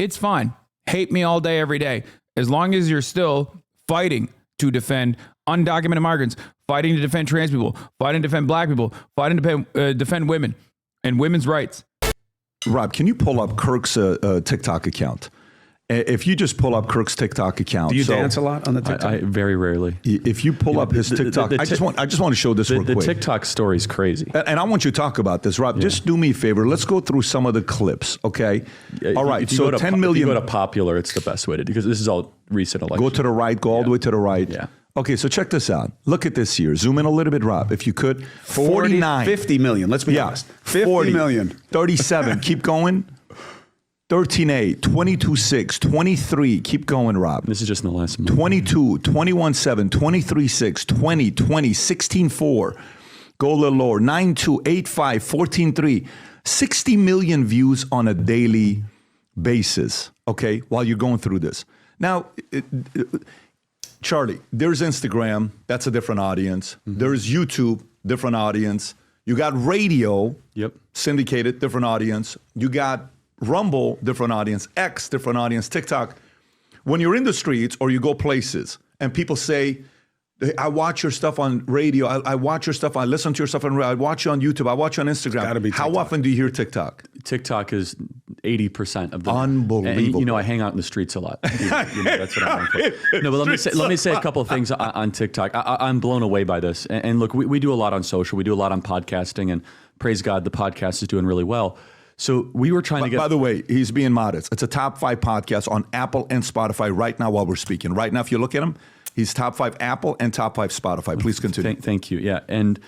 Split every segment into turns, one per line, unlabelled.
It's fine. Hate me all day, every day. As long as you're still fighting to defend undocumented migrants, fighting to defend trans people, fighting to defend black people, fighting to defend women and women's rights.
Rob, can you pull up Kirk's TikTok account? If you just pull up Kirk's TikTok account.
Do you dance a lot on the TikTok?
I very rarely.
If you pull up his TikTok, I just want to show this real quick.
The TikTok story is crazy.
And I want you to talk about this, Rob. Yeah. Just do me a favor. Let's go through some of the clips, okay? All right. So 10 million.
If you go to popular, it's the best way to do, because this is all recent election.
Go to the right. Go all the way to the right.
Yeah.
Okay, so check this out. Look at this here. Zoom in a little bit, Rob, if you could. 49.
50 million. Let's be honest. 50 million.
37. Keep going. 13A, 22.6, 23. Keep going, Rob.
This is just in the last month.
22, 21.7, 23.6, 20, 20, 16.4. Go a little lower. 9.2, 8.5, 14.3. 60 million views on a daily basis, okay, while you're going through this. Now, Charlie, there's Instagram. That's a different audience. Mm-hmm. There's YouTube, different audience. You got radio, syndicated, different audience. You got Rumble, different audience. X, different audience. TikTok. When you're in the streets or you go places and people say, I watch your stuff on radio. I watch your stuff. I listen to your stuff on radio. I watch you on YouTube. I watch you on Instagram. How often do you hear TikTok?
TikTok is 80% of the.
Unbelievable.
And, I hang out in the streets a lot. That's what I'm for. No, but let me say a couple of things on TikTok. I'm blown away by this. And look, we do a lot on social. We do a lot on podcasting, and praise God, the podcast is doing really well. So we were trying to get.
By the way, he's being modest. It's a top 5 podcast on Apple and Spotify right now while we're speaking. Right now, if you look at him, he's top 5 Apple and top 5 Spotify. Please continue.
Thank you. Yeah, and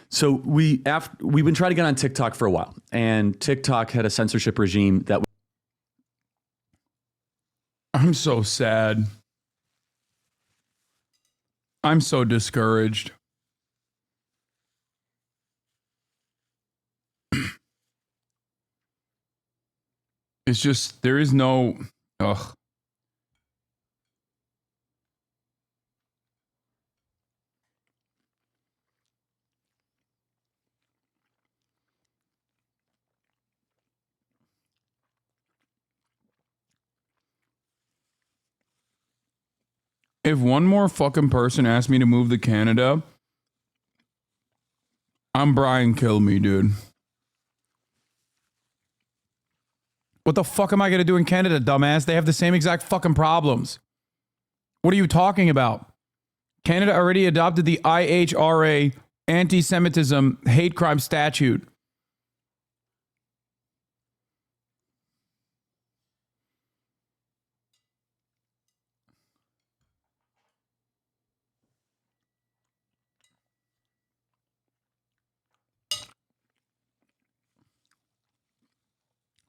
so we've been trying to get on TikTok for a while, and TikTok had a censorship regime that.
I'm so sad. I'm so discouraged. It's just, there is no, ugh. If one more fucking person asked me to move to Canada, I'm Brian Kill Me, dude. What the fuck am I going to do in Canada, dumbass? They have the same exact fucking problems. What are you talking about? Canada already adopted the IHRA anti-Semitism hate crime statute.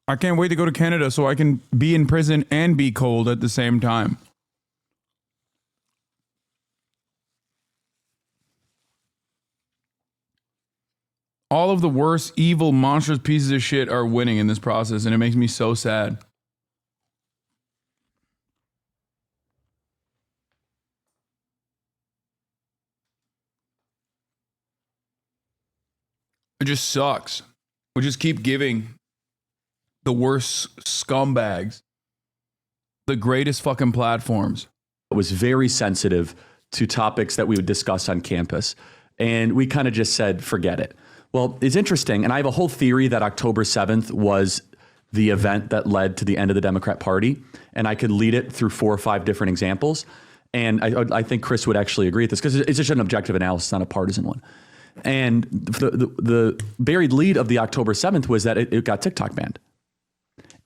I can't wait to go to Canada so I can be in prison and be cold at the same time. All of the worst, evil, monstrous pieces of shit are winning in this process, and it makes me so sad. It just sucks. We just keep giving the worst scumbags the greatest fucking platforms.
It was very sensitive to topics that we would discuss on campus. And we kind of just said, forget it. Well, it's interesting. And I have a whole theory that October 7th was the event that led to the end of the Democrat Party. And I could lead it through 4 or 5 different examples. And I think Chris would actually agree with this, because it's just an objective analysis, not a partisan one. And the buried lead of the October 7th was that it got TikTok banned.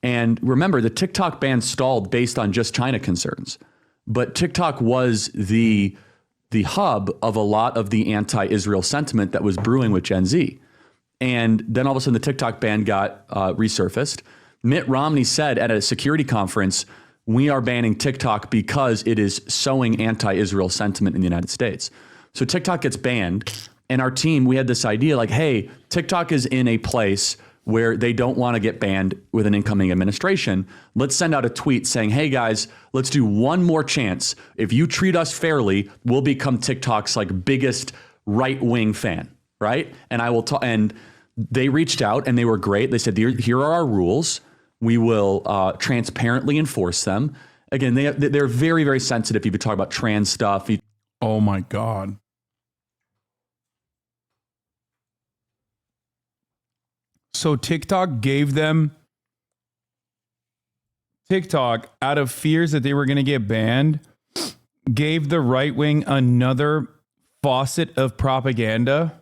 And remember, the TikTok ban stalled based on just China concerns. But TikTok was the hub of a lot of the anti-Israel sentiment that was brewing with Gen Z. And then all of a sudden the TikTok ban got resurfaced. Mitt Romney said at a security conference, we are banning TikTok because it is sowing anti-Israel sentiment in the United States. So TikTok gets banned, and our team, we had this idea like, hey, TikTok is in a place where they don't want to get banned with an incoming administration. Let's send out a tweet saying, hey guys, let's do one more chance. If you treat us fairly, we'll become TikTok's like biggest right-wing fan, right? And I will and they reached out and they were great. They said, here are our rules. We will transparently enforce them. Again, they're very, very sensitive if you talk about trans stuff.
Oh my God. So TikTok, out of fears that they were going to get banned, gave the right wing another faucet of propaganda.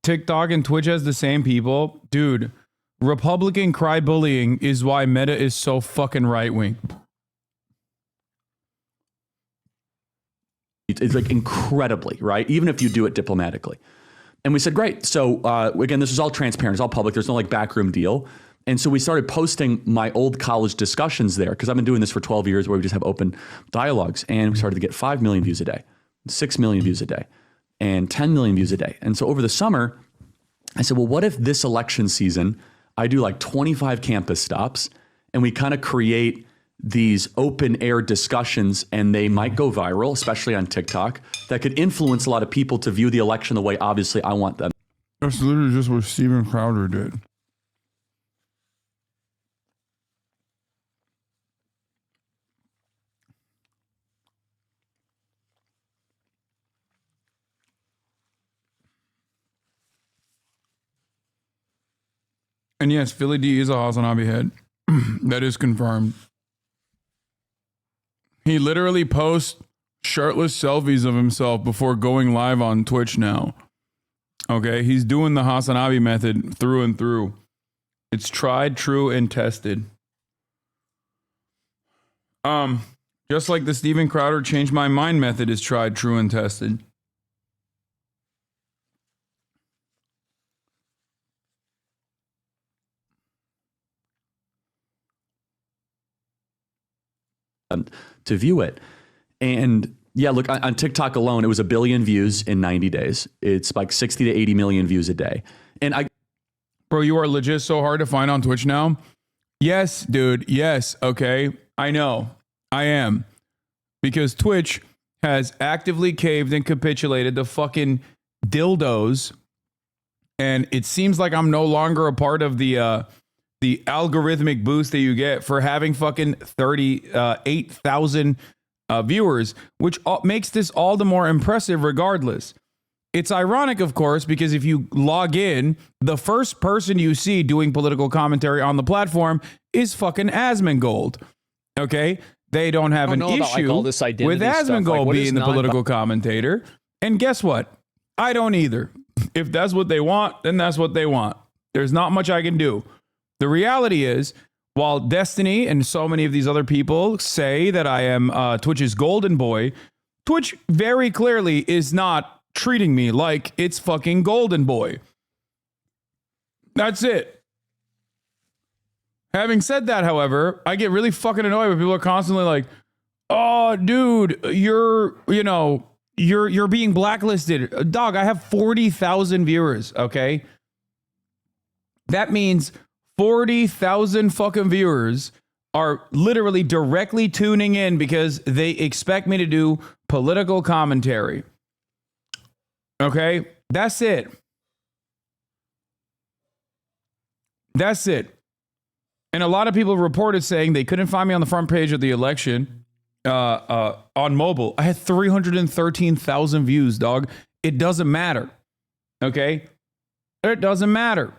TikTok and Twitch has the same people. Dude, Republican cry bullying is why Meta is so fucking right wing.
It's like incredibly, right? Even if you do it diplomatically. And we said, great. So again, this is all transparent. It's all public. There's no like backroom deal. And so we started posting my old college discussions there because I've been doing this for 12 years where we just have open dialogues. And we started to get 5 million views a day, 6 million views a day, and 10 million views a day. And so over the summer, I said, well, what if this election season, I do like 25 campus stops and we kind of create these open air discussions and they might go viral, especially on TikTok, that could influence a lot of people to view the election the way obviously I want them.
That's literally just what Steven Crowder did. And yes, Philly D is a Hasanabi head. That is confirmed. He literally posts shirtless selfies of himself before going live on Twitch now. Okay, he's doing the Hasanabi method through and through. It's tried, true, and tested. Just like the Steven Crowder change my mind method is tried, true, and tested.
To view it. And yeah, look, on TikTok alone, it was 1 billion views in 90 days. It's like 60 to 80 million views a day. And
Bro, you are legit so hard to find on Twitch now. Yes, dude. Yes. Okay. I know. I am. Because Twitch has actively caved and capitulated the fucking dildos. And it seems like I'm no longer a part of the algorithmic boost that you get for having fucking 38,000 viewers, which makes this all the more impressive regardless. It's ironic, of course, because if you log in, the first person you see doing political commentary on the platform is fucking Asmongold. Okay? They don't have an issue with Asmongold being the political commentator. And guess what? I don't either. If that's what they want, then that's what they want. There's not much I can do. The reality is, while Destiny and so many of these other people say that I am Twitch's golden boy, Twitch very clearly is not treating me like it's fucking golden boy. That's it. Having said that, however, I get really fucking annoyed when people are constantly like, "Oh, dude, you're being blacklisted." Dog, I have 40,000 viewers, okay? That means 40,000 fucking viewers are literally directly tuning in because they expect me to do political commentary. Okay? That's it. That's it. And a lot of people reported saying they couldn't find me on the front page of the election on mobile. I had 313,000 views, dog. It doesn't matter. Okay? It doesn't matter.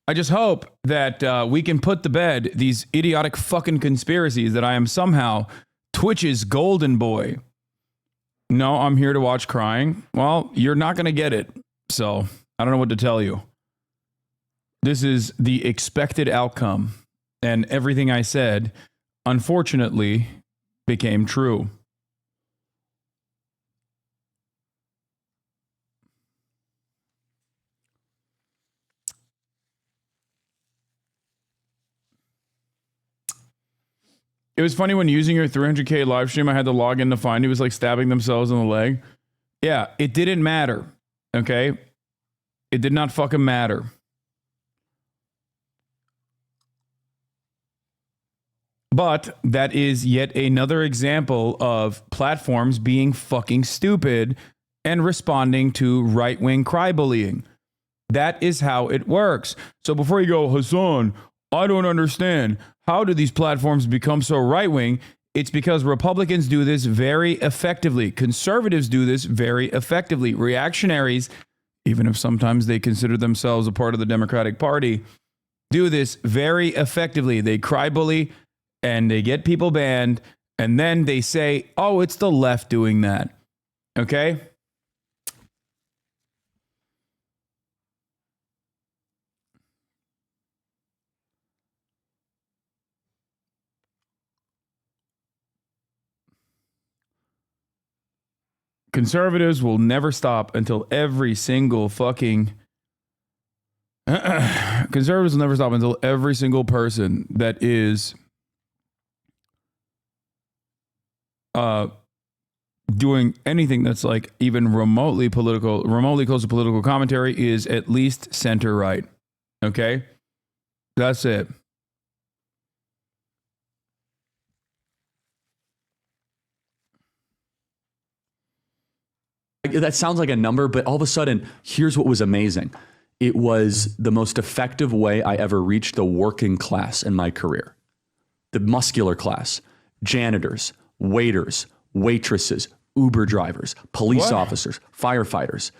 I just hope that we can put to bed these idiotic fucking conspiracies that I am somehow Twitch's golden boy. No, I'm here to watch crying. Well, you're not going to get it. So I don't know what to tell you. This is the expected outcome. And everything I said, unfortunately, became true. It was funny when using your 300K live stream, I had to log in to find it was like stabbing themselves in the leg. Yeah, it didn't matter. Okay? It did not fucking matter. But that is yet another example of platforms being fucking stupid and responding to right-wing cry-bullying. That is how it works. So before you go, Hassan, I don't understand. How do these platforms become so right-wing? It's because Republicans do this very effectively. Conservatives do this very effectively. Reactionaries, even if sometimes they consider themselves a part of the Democratic Party, do this very effectively. They cry bully and they get people banned, and then they say, oh, it's the left doing that. Okay? Conservatives will never stop until every single fucking conservatives will never stop until every single person that is doing anything that's like even remotely close to political commentary is at least center right. Okay? That's it.
That sounds like a number, but all of a sudden, here's what was amazing. It was the most effective way I ever reached the working class in my career. The muscular class, janitors, waiters, waitresses, Uber drivers, police officers, firefighters.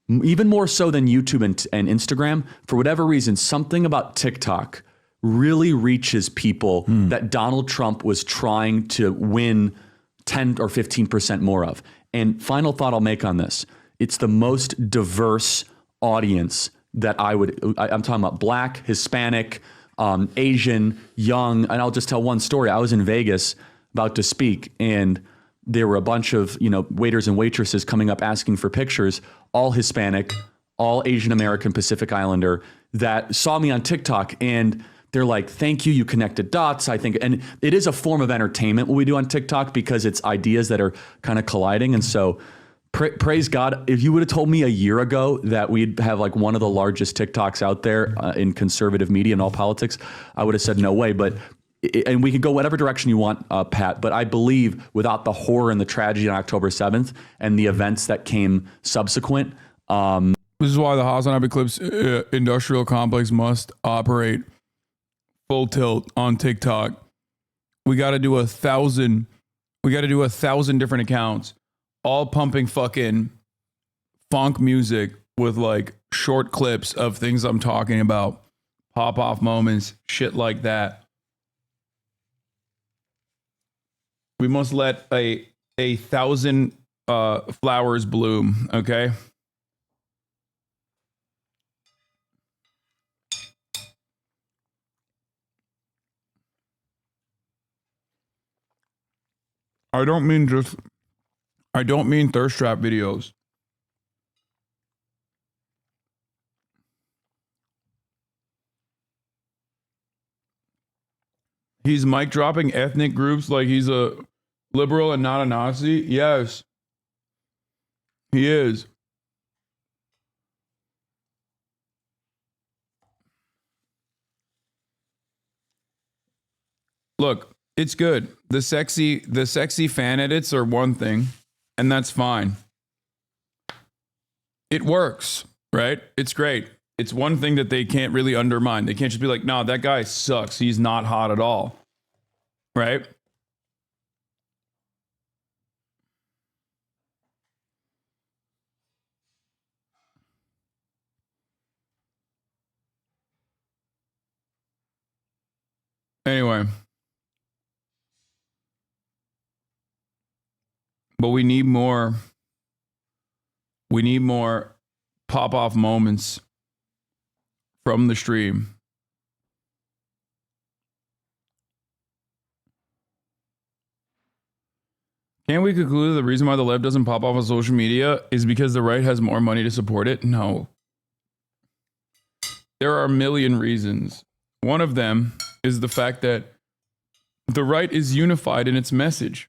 Even more so than YouTube and Instagram, for whatever reason, something about TikTok really reaches people that Donald Trump was trying to win 10 or 15% more of. And final thought I'll make on this. It's the most diverse audience that I'm talking about Black, Hispanic, Asian, young. And I'll just tell one story. I was in Vegas about to speak, and there were a bunch of, waiters and waitresses coming up asking for pictures, all Hispanic, all Asian American, Pacific Islander, that saw me on TikTok, and they're like, thank you, you connected dots, I think. And it is a form of entertainment what we do on TikTok, because it's ideas that are kind of colliding. And so praise God, if you would have told me a year ago that we'd have like one of the largest TikToks out there in conservative media and all politics, I would have said no way. But and we can go whatever direction you want, Pat, but I believe without the horror and the tragedy on October 7th and the events that came subsequent.
This is why the Hasanabi Clips industrial complex must operate full tilt on TikTok. We got to do 1,000. We got to do 1,000 different accounts, all pumping fucking funk music with like short clips of things I'm talking about, pop off moments, shit like that. We must let a 1,000 flowers bloom. Okay. I don't mean thirst trap videos. He's mic dropping ethnic groups like he's a liberal and not a Nazi. Yes, he is. Look, it's good. The sexy fan edits are one thing, and that's fine. It works, right? It's great. It's one thing that they can't really undermine. They can't just be like, no, that guy sucks. He's not hot at all. Right? Anyway. But we need more pop-off moments from the stream. Can we conclude that the reason why the left doesn't pop off on social media is because the right has more money to support it? No. There are a million reasons. One of them is the fact that the right is unified in its message.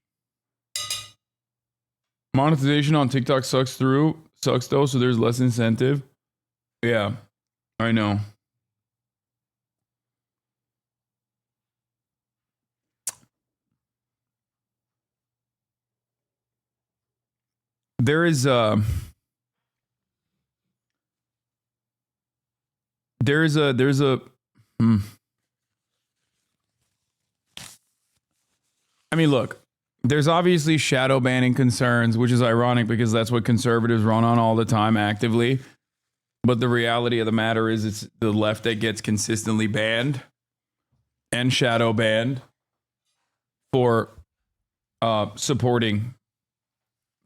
Monetization on TikTok sucks though, so there's less incentive. Yeah, I know. there is a I mean, look, there's obviously shadow banning concerns, which is ironic because that's what conservatives run on all the time actively. But the reality of the matter is it's the left that gets consistently banned and shadow banned for supporting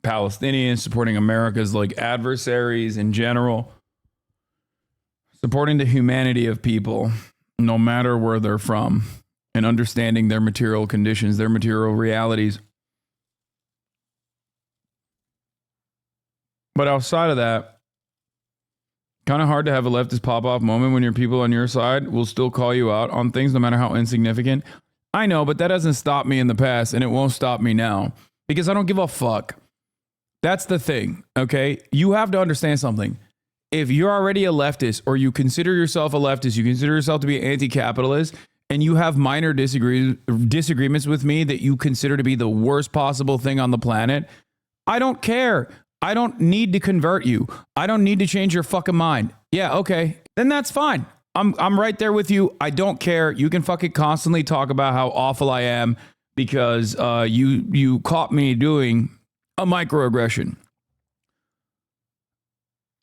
Palestinians, supporting America's like adversaries in general, supporting the humanity of people, no matter where they're from, and understanding their material conditions, their material realities. But outside of that, kind of hard to have a leftist pop-off moment when your people on your side will still call you out on things no matter how insignificant. I know, but that hasn't stopped me in the past, and it won't stop me now because I don't give a fuck. That's the thing, okay? You have to understand something. If you're already a leftist or you consider yourself a leftist, you consider yourself to be anti-capitalist, and you have minor disagreements with me that you consider to be the worst possible thing on the planet, I don't care. I don't need to convert you. I don't need to change your fucking mind. Yeah, okay. Then that's fine. I'm right there with you. I don't care. You can fucking constantly talk about how awful I am because you caught me doing a microaggression.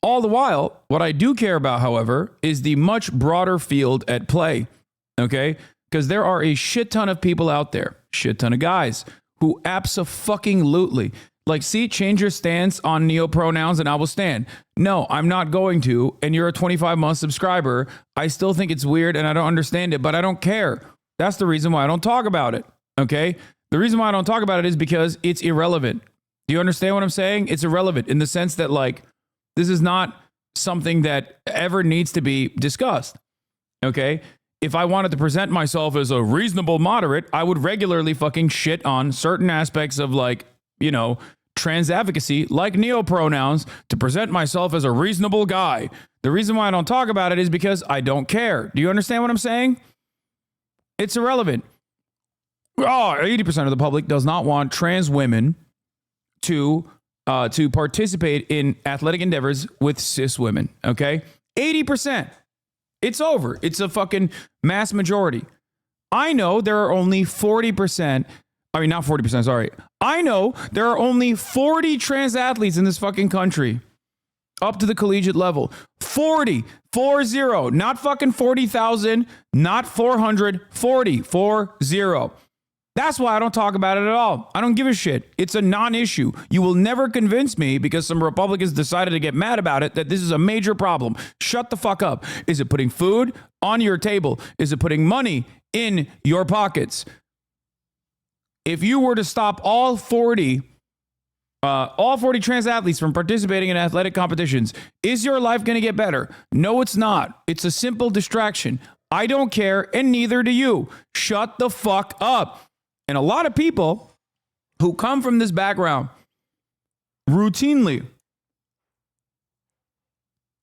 All the while, what I do care about, however, is the much broader field at play. Okay? Because there are a shit ton of people out there, shit ton of guys who abso-fucking-lutely, like, see, change your stance on neopronouns and I will stand. No, I'm not going to. And you're a 25-month subscriber. I still think it's weird and I don't understand it, but I don't care. That's the reason why I don't talk about it. Okay? The reason why I don't talk about it is because it's irrelevant. Do you understand what I'm saying? It's irrelevant in the sense that, like, this is not something that ever needs to be discussed. Okay? If I wanted to present myself as a reasonable moderate, I would regularly fucking shit on certain aspects of, like, you know, trans advocacy, like neopronouns, to present myself as a reasonable guy. The reason why I don't talk about it is because I don't care. Do you understand what I'm saying? It's irrelevant. Oh, 80% of the public does not want trans women to participate in athletic endeavors with cis women. Okay? 80%. It's over. It's a fucking mass majority. I know there are only 40%. I mean, not 40%, sorry. I know there are only 40 trans athletes in this fucking country up to the collegiate level. 40. 40. Not fucking 40,000, not 400, 40. 40. That's why I don't talk about it at all. I don't give a shit. It's a non-issue. You will never convince me because some Republicans decided to get mad about it that this is a major problem. Shut the fuck up. Is it putting food on your table? Is it putting money in your pockets? If you were to stop all 40 trans athletes from participating in athletic competitions, is your life going to get better? No, it's not. It's a simple distraction. I don't care, and neither do you. Shut the fuck up. And a lot of people who come from this background routinely,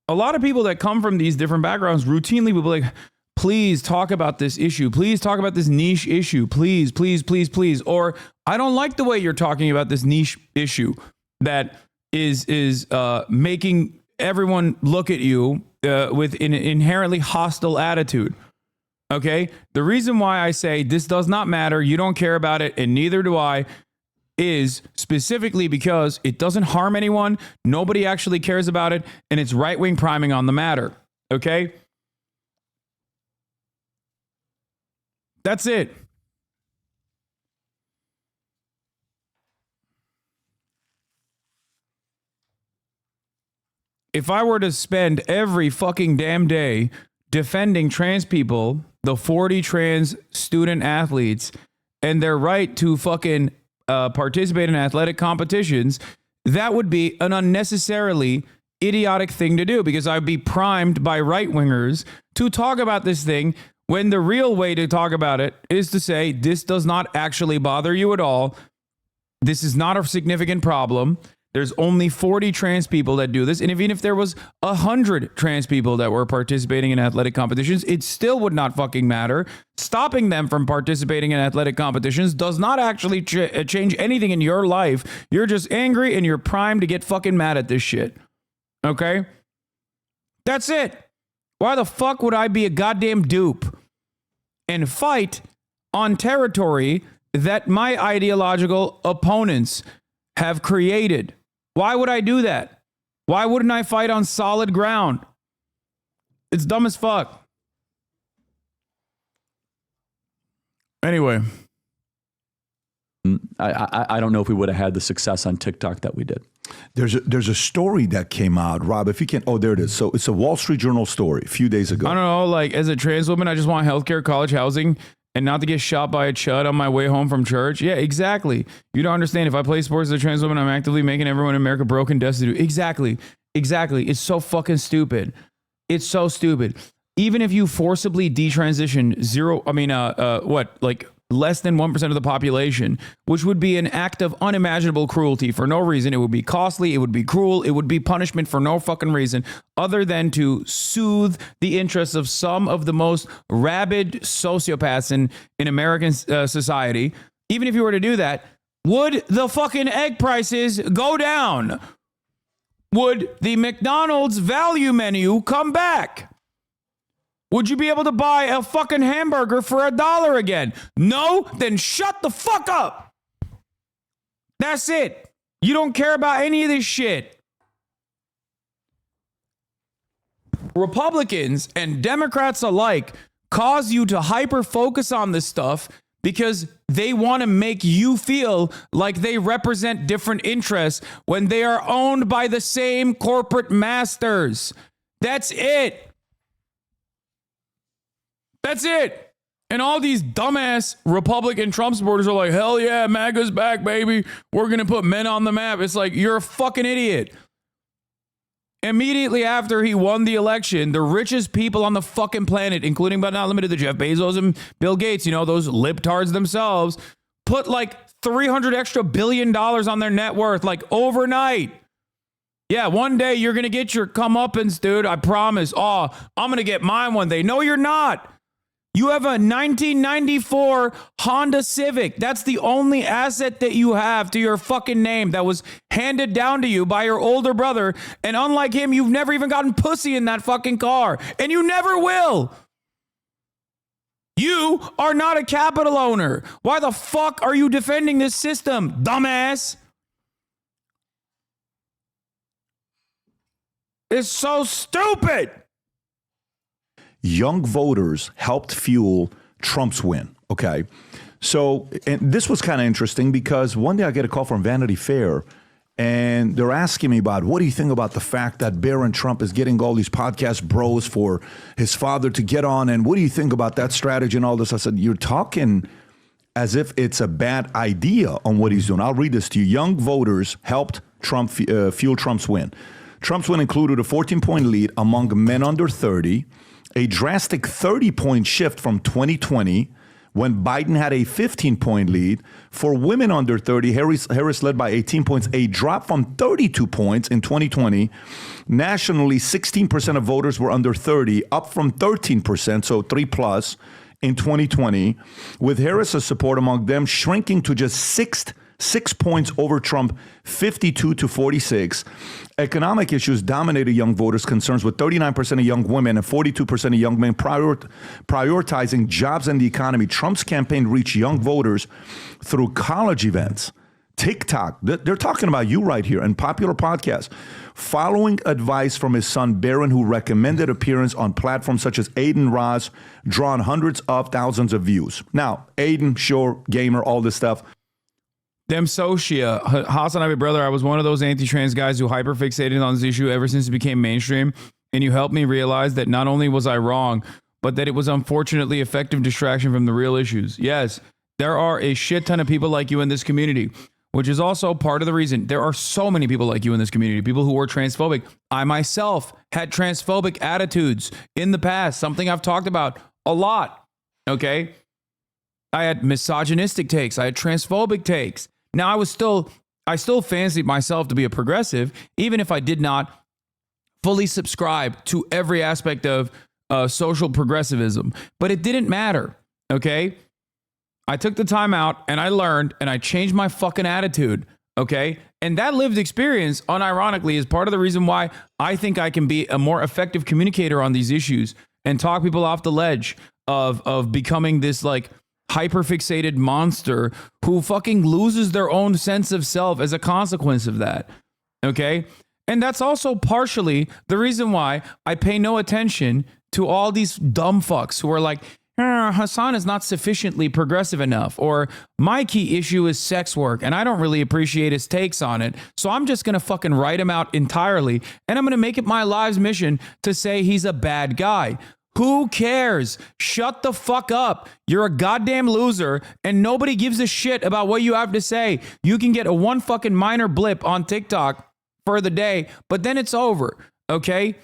a lot of people that come from these different backgrounds routinely will be like, please talk about this issue. Please talk about this niche issue. Please, please, please, please. Or I don't like the way you're talking about this niche issue that is making everyone look at you with an inherently hostile attitude. Okay? The reason why I say this does not matter, you don't care about it, and neither do I, is specifically because it doesn't harm anyone, nobody actually cares about it, and it's right-wing priming on the matter. Okay? That's it. If I were to spend every fucking damn day defending trans people, the 40 trans student athletes, and their right to fucking participate in athletic competitions, that would be an unnecessarily idiotic thing to do because I'd be primed by right-wingers to talk about this thing when the real way to talk about it is to say, this does not actually bother you at all. This is not a significant problem. There's only 40 trans people that do this. And even if there was 100 trans people that were participating in athletic competitions, it still would not fucking matter. Stopping them from participating in athletic competitions does not actually change anything in your life. You're just angry and you're primed to get fucking mad at this shit. Okay? That's it. Why the fuck would I be a goddamn dupe and fight on territory that my ideological opponents have created? Why would I do that? Why wouldn't I fight on solid ground? It's dumb as fuck. Anyway.
I don't know if we would have had the success on TikTok that we did.
There's a story that came out, Rob, if you can. Oh, there it is. So it's a Wall Street Journal story a few days ago.
I don't know, like as a trans woman, I just want healthcare, college, housing, and not to get shot by a chud on my way home from church. Yeah, exactly. You don't understand. If I play sports as a trans woman, I'm actively making everyone in America broke and destitute. Exactly. It's so fucking stupid. It's so stupid. Even if you forcibly detransition less than 1% of the population, which would be an act of unimaginable cruelty for no reason. It would be costly. It would be cruel. It would be punishment for no fucking reason other than to soothe the interests of some of the most rabid sociopaths in American society. Even if you were to do that, would the fucking egg prices go down? Would the McDonald's value menu come back? Would you be able to buy a fucking hamburger for $1 again? No? Then shut the fuck up. That's it. You don't care about any of this shit. Republicans and Democrats alike cause you to hyper focus on this stuff because they want to make you feel like they represent different interests when they are owned by the same corporate masters. That's it. That's it. And all these dumbass Republican Trump supporters are like, hell yeah, MAGA's back, baby. We're going to put men on the map. It's like, you're a fucking idiot. Immediately after he won the election, the richest people on the fucking planet, including but not limited to Jeff Bezos and Bill Gates, you know, those libtards themselves, put like $300 billion on their net worth, like overnight. Yeah, one day you're going to get your comeuppance, dude. I promise. Oh, I'm going to get mine one day. No, you're not. You have a 1994 Honda Civic. That's the only asset that you have to your fucking name that was handed down to you by your older brother. And unlike him, you've never even gotten pussy in that fucking car. And you never will. You are not a capital owner. Why the fuck are you defending this system, dumbass? It's so stupid.
Young voters helped fuel Trump's win. Okay. So, and this was kind of interesting because one day I get a call from Vanity Fair and they're asking me about, what do you think about the fact that Barron Trump is getting all these podcast bros for his father to get on? And what do you think about that strategy and all this? I said, you're talking as if it's a bad idea on what he's doing. I'll read this to you. Young voters helped Trump fuel Trump's win. Trump's win included a 14-point lead among men under 30, a drastic 30-point shift from 2020 when Biden had a 15-point lead. For women under 30, Harris led by 18 points, a drop from 32 points in 2020. Nationally, 16% of voters were under 30, up from 13%, so 3+ in 2020, with Harris's support among them shrinking to just 6 points over Trump, 52-46. Economic issues dominated young voters' concerns, with 39% of young women and 42% of young men prioritizing jobs and the economy. Trump's campaign reached young voters through college events, TikTok. They're talking about you right here, and popular podcasts. Following advice from his son, Barron, who recommended appearance on platforms such as Aiden Ross, drawn hundreds of thousands of views. Now, Aiden, sure, gamer, all this stuff.
Them Socia, Hasanabi brother, I was one of those anti-trans guys who hyperfixated on this issue ever since it became mainstream, and you helped me realize that not only was I wrong, but that it was unfortunately effective distraction from the real issues. Yes, there are a shit ton of people like you in this community, which is also part of the reason there are so many people like you in this community, people who are transphobic. I myself had transphobic attitudes in the past, something I've talked about a lot, okay? I had misogynistic takes. I had transphobic takes. Now, I I still fancied myself to be a progressive, even if I did not fully subscribe to every aspect of social progressivism. But it didn't matter, okay? I took the time out and I learned and I changed my fucking attitude, okay? And that lived experience, unironically, is part of the reason why I think I can be a more effective communicator on these issues and talk people off the ledge of becoming this like hyperfixated monster who fucking loses their own sense of self as a consequence of that, okay? And that's also partially the reason why I pay no attention to all these dumb fucks who are like, Hassan is not sufficiently progressive enough, or my key issue is sex work and I don't really appreciate his takes on it, so I'm just gonna fucking write him out entirely and I'm gonna make it my life's mission to say he's a bad guy. Who cares? Shut the fuck up. You're a goddamn loser and nobody gives a shit about what you have to say. You can get a one fucking minor blip on TikTok for the day, but then it's over, okay?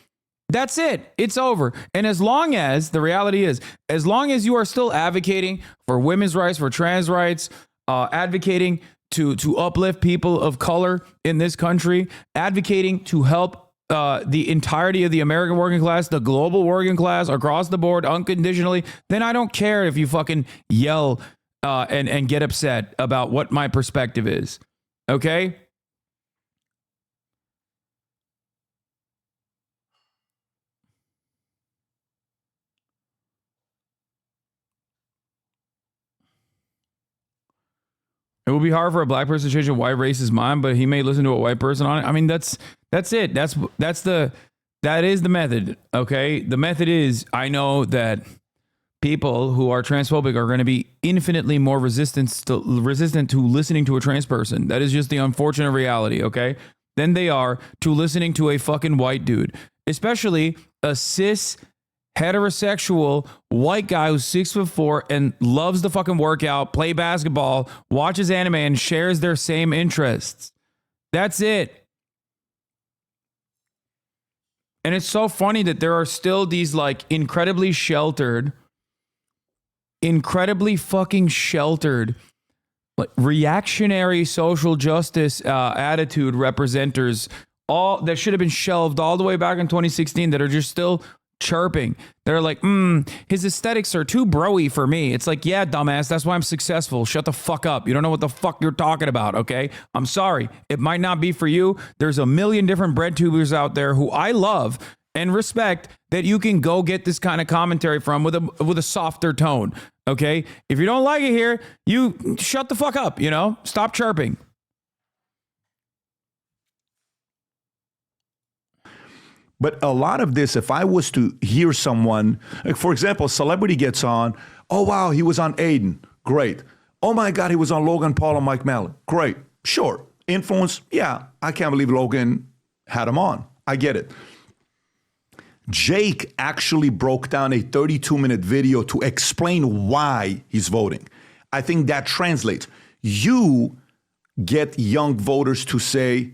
That's it. It's over. And as long as, the reality is, as long as you are still advocating for women's rights, for trans rights, advocating to uplift people of color in this country, advocating to help the entirety of the American working class, the global working class, across the board, unconditionally, then I don't care if you fucking yell and get upset about what my perspective is. Okay? It will be hard for a black person to change a white racist mind, but he may listen to a white person on it. I mean, that's it. That is the method. Okay. The method is, I know that people who are transphobic are going to be infinitely more resistant to listening to a trans person. That is just the unfortunate reality. Okay. Than they are to listening to a fucking white dude, especially a cis heterosexual white guy who's 6'4" and loves to fucking work out, play basketball, watches anime, and shares their same interests. That's it. And it's so funny that there are still these like incredibly fucking sheltered, like reactionary social justice attitude representers, all that should have been shelved all the way back in 2016, that are just still chirping. They're like, his aesthetics are too broy for me. It's like, yeah, dumbass, that's why I'm successful. Shut the fuck up. You don't know what the fuck you're talking about, okay? I'm sorry. It might not be for you. There's a million different bread tubers out there who I love and respect that you can go get this kind of commentary from with a softer tone, okay? If you don't like it here, you shut the fuck up, Stop chirping.
But a lot of this, if I was to hear someone, like for example, a celebrity gets on, oh, wow, he was on Aiden. Great. Oh, my God, he was on Logan Paul and Mike Mallon. Great. Sure. Influence. Yeah, I can't believe Logan had him on. I get it. Jake actually broke down a 32-minute video to explain why he's voting. I think that translates. You get young voters to say,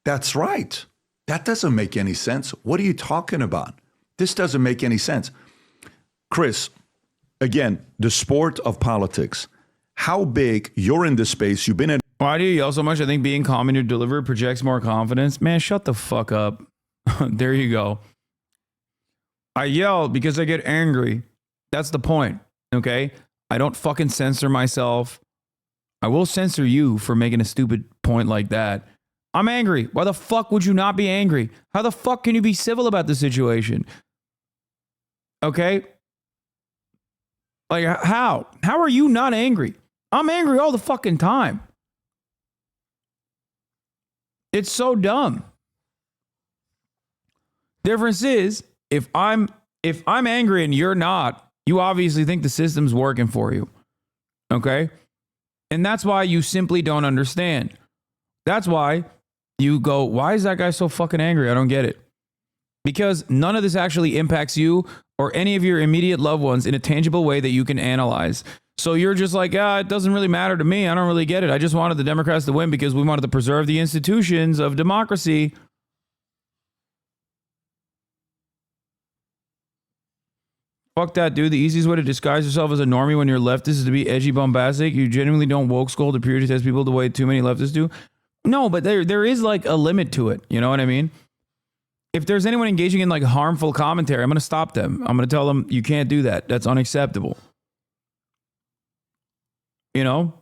that's right. That doesn't make any sense. What are you talking about? This doesn't make any sense. Chris, again, the sport of politics. How big, you're in this space, you've been in.
Why do you yell so much? I think being calm in your delivery projects more confidence. Man, shut the fuck up. There you go. I yell because I get angry. That's the point, okay? I don't fucking censor myself. I will censor you for making a stupid point like that. I'm angry. Why the fuck would you not be angry? How the fuck can you be civil about the situation? Okay? Like, how? How are you not angry? I'm angry all the fucking time. It's so dumb. Difference is, if I'm angry and you're not, you obviously think the system's working for you. Okay? And that's why you simply don't understand. That's why you go, why is that guy so fucking angry? I don't get it. Because none of this actually impacts you or any of your immediate loved ones in a tangible way that you can analyze. So you're just like, it doesn't really matter to me. I don't really get it. I just wanted the Democrats to win because we wanted to preserve the institutions of democracy. Fuck that, dude. The easiest way to disguise yourself as a normie when you're leftist is to be edgy, bombastic. You genuinely don't woke scold or purity test people the way too many leftists do. No, but there is like a limit to it. You know what I mean? If there's anyone engaging in like harmful commentary, I'm going to stop them. I'm going to tell them you can't do that. That's unacceptable. You know?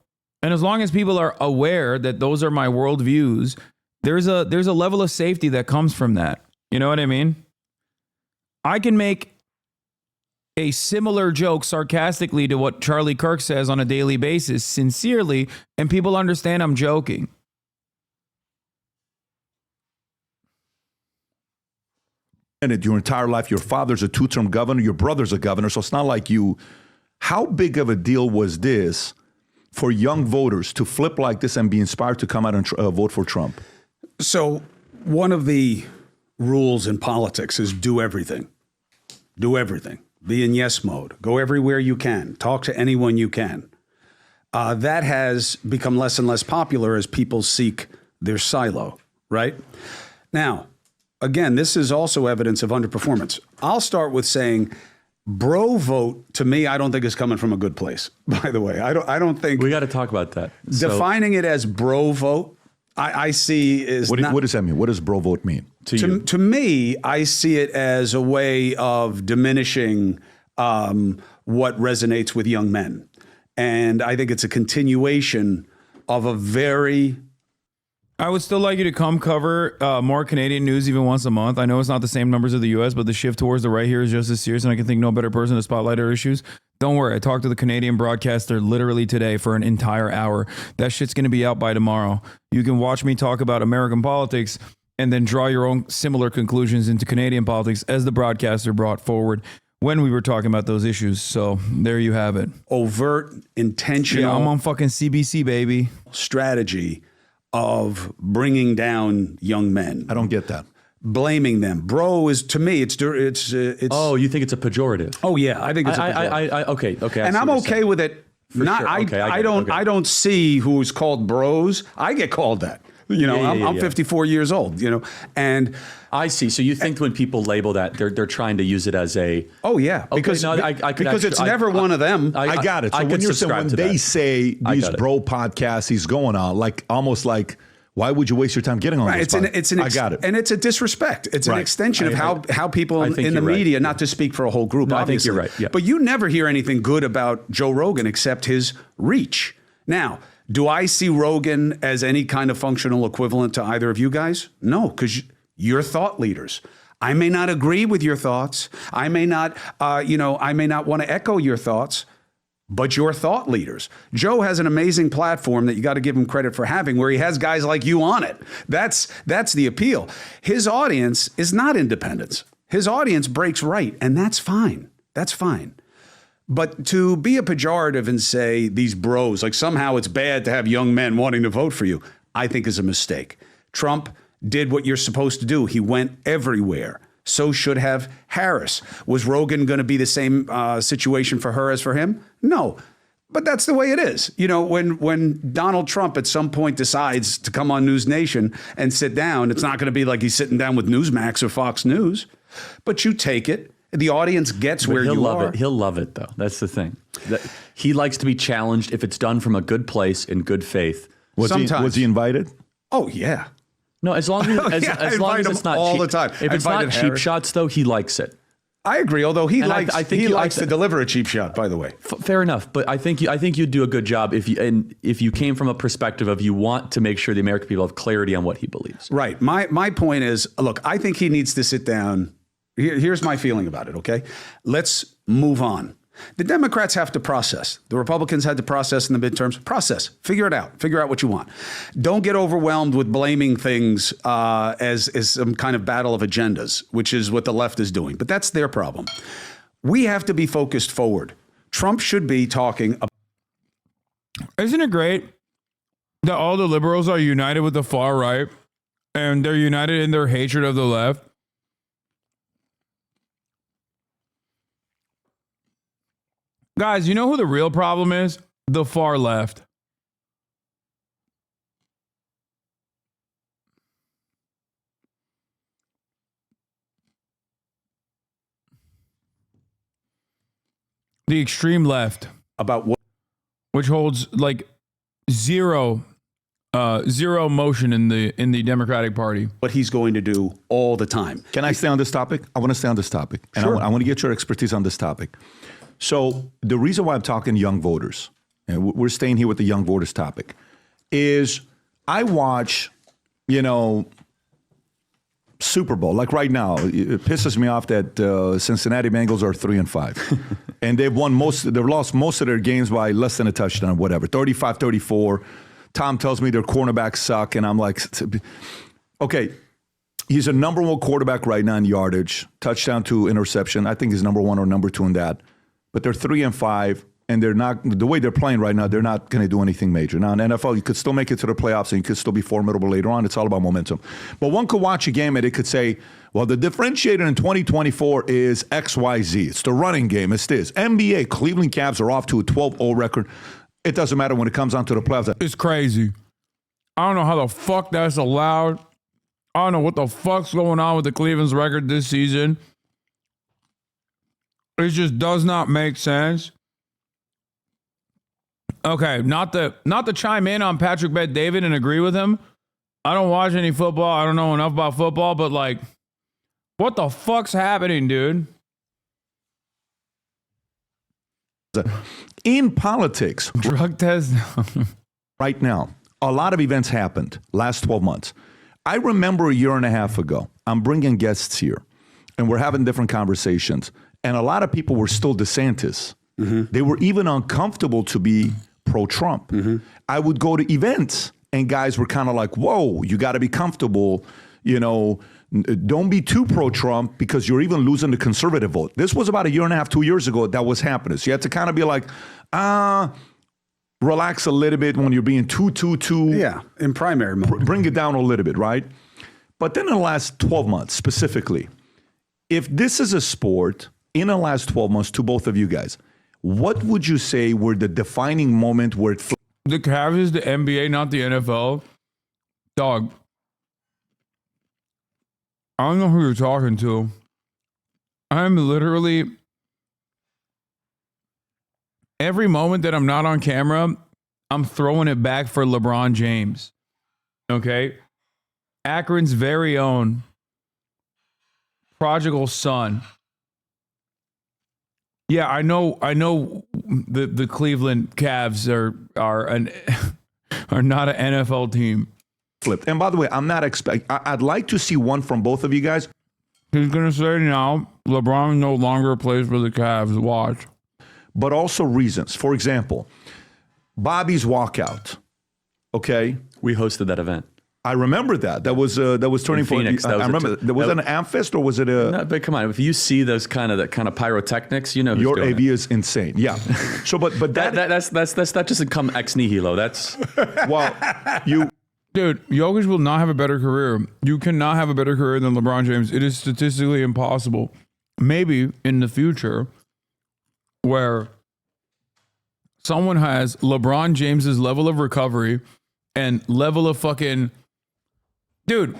And as long as people are aware that those are my worldviews, there's a level of safety that comes from that. You know what I mean? I can make a similar joke sarcastically to what Charlie Kirk says on a daily basis, sincerely, and people understand I'm joking.
Your entire life, your father's a two-term governor, your brother's a governor, so it's not like you. How big of a deal was this for young voters to flip like this and be inspired to come out and vote for Trump?
So one of the rules in politics is do everything. Do everything. Be in yes mode. Go everywhere you can. Talk to anyone you can. That has become less and less popular as people seek their silo, right? Now, again, this is also evidence of underperformance. I'll start with saying bro vote, to me, I don't think is coming from a good place, by the way. I don't think...
We got to talk about that.
Defining it as bro vote, I see is
what does that mean? What does bro vote mean?
To me, I see it as a way of diminishing what resonates with young men. And I think it's a continuation of a very...
I would still like you to come cover more Canadian news even once a month. I know it's not the same numbers of the U.S., but the shift towards the right here is just as serious, and I can think no better person to spotlight our issues. Don't worry, I talked to the Canadian broadcaster literally today for an entire hour. That shit's going to be out by tomorrow. You can watch me talk about American politics and then draw your own similar conclusions into Canadian politics as the broadcaster brought forward when we were talking about those issues. So there you have it.
Overt, intentional...
Yeah, I'm on fucking CBC, baby.
...strategy of bringing down young men.
I don't get that.
Blaming them. Bro is, to me, it's
Oh, you think it's a pejorative?
Oh yeah, I think it's a pejorative.
Okay.
And I'm okay with it. I don't see who's called bros. I get called that. You know, I'm 54 years old, you know, and
I see. So you think when people label that, they're trying to use it as a...
Oh, yeah. Because, because it's never one of them.
I got it. So when you're saying, when they say these bro podcasts he's going on, like almost like, why would you waste your time getting on this podcast?
I got it. And it's a disrespect. It's an extension of how people in the media, not to speak for a whole group, obviously.
I think you're right. Yeah.
But you never hear anything good about Joe Rogan except his reach. Now, do I see Rogan as any kind of functional equivalent to either of you guys? No, because you're thought leaders. I may not agree with your thoughts. I may not, I may not want to echo your thoughts, but you're thought leaders. Joe has an amazing platform that you got to give him credit for having, where he has guys like you on it. That's the appeal. His audience is not independents. His audience breaks right, and that's fine. That's fine. But to be a pejorative and say these bros, like somehow it's bad to have young men wanting to vote for you, I think is a mistake. Trump did what you're supposed to do. He went everywhere. So should have Harris. Was Rogan going to be the same situation for her as for him? No. But that's the way it is. You know, when Donald Trump at some point decides to come on News Nation and sit down, it's not going to be like he's sitting down with Newsmax or Fox News. But you take it. The audience gets where you are.
He'll love it, though. That's the thing. He likes to be challenged if it's done from a good place in good faith.
Was he invited?
Oh, yeah.
No, as long as it's not
all
cheap,
the time.
If it's not cheap shots, though, he likes it.
I agree. Although he likes to deliver a cheap shot. By the way,
fair enough. But I think you'd do a good job if you came from a perspective of you want to make sure the American people have clarity on what he believes.
Right. My point is, look, I think he needs to sit down. Here's my feeling about it. Okay, let's move on. The Democrats have to process. The Republicans had to process in the midterms. Process. Figure it out. Figure out what you want. Don't get overwhelmed with blaming things as some kind of battle of agendas, which is what the left is doing. But that's their problem. We have to be focused forward. Trump should be talking about...
Isn't it great that all the liberals are united with the far right and they're united in their hatred of the left? Guys, you know who the real problem is? The far left. The extreme left.
About what?
Which holds like zero zero motion in the Democratic Party.
What he's going to do all the time.
Can I stay on this topic? I want to stay on this topic. And
Sure.
I want to get your expertise on this topic. So the reason why I'm talking young voters, and we're staying here with the young voters topic, is I watch, Super Bowl. Like right now, it pisses me off that Cincinnati Bengals are 3-5. And they've lost most of their games by less than a touchdown, whatever, 35-34. Tom tells me their cornerbacks suck, and I'm like, okay, he's a number one quarterback right now in yardage, touchdown to interception. I think he's number one or number two in that. But they're 3-5, and they're not, the way they're playing right now, they're not going to do anything major. Now in NFL, you could still make it to the playoffs, and you could still be formidable later on. It's all about momentum. But one could watch a game, and it could say, well, the differentiator in 2024 is XYZ. It's the running game. It's this. NBA, Cleveland Cavs are off to a 12-0 record. It doesn't matter when it comes down to the playoffs.
It's crazy. I don't know how the fuck that's allowed. I don't know what the fuck's going on with the Cleveland's record this season. It just does not make sense. Okay, not to chime in on Patrick Bet-David and agree with him. I don't watch any football. I don't know enough about football, but like, what the fuck's happening, dude?
In politics,
Drug test.
right now, a lot of events happened last 12 months. I remember a year and a half ago, I'm bringing guests here, and we're having different conversations. And a lot of people were still DeSantis. Mm-hmm. They were even uncomfortable to be pro-Trump. Mm-hmm. I would go to events, and guys were kind of like, whoa, you got to be comfortable, don't be too pro-Trump because you're even losing the conservative vote. This was about a year and a half, 2 years ago that was happening. So you had to kind of be like, relax a little bit when you're being too.
Yeah, in primary mode.
Bring it down a little bit, right? But then in the last 12 months specifically, if this is a sport, in the last 12 months to both of you guys, what would you say were the defining moment where it
The Cavs is the NBA, not the NFL. Dog. I don't know who you're talking to. I'm literally, every moment that I'm not on camera, I'm throwing it back for LeBron James. Okay? Akron's very own prodigal son. Yeah, I know the Cleveland Cavs are not an NFL team.
flipped? And by the way, I'm not I'd like to see one from both of you guys.
He's going to say now, LeBron no longer plays for the Cavs. Watch.
But also reasons. For example, Bobby's walkout. Okay?
We hosted that event.
I remember that. That was turning point.
Phoenix,
I remember. Was it an Amfest or was it a?
No, but come on, if you see those kind of pyrotechnics, you know who's
Your
doing
AV
it.
is insane. Yeah. So, but
That's that doesn't come ex nihilo. That's
well, you.
Dude, Jokic will not have a better career. You cannot have a better career than LeBron James. It is statistically impossible. Maybe in the future, where someone has LeBron James's level of recovery and level of fucking, dude,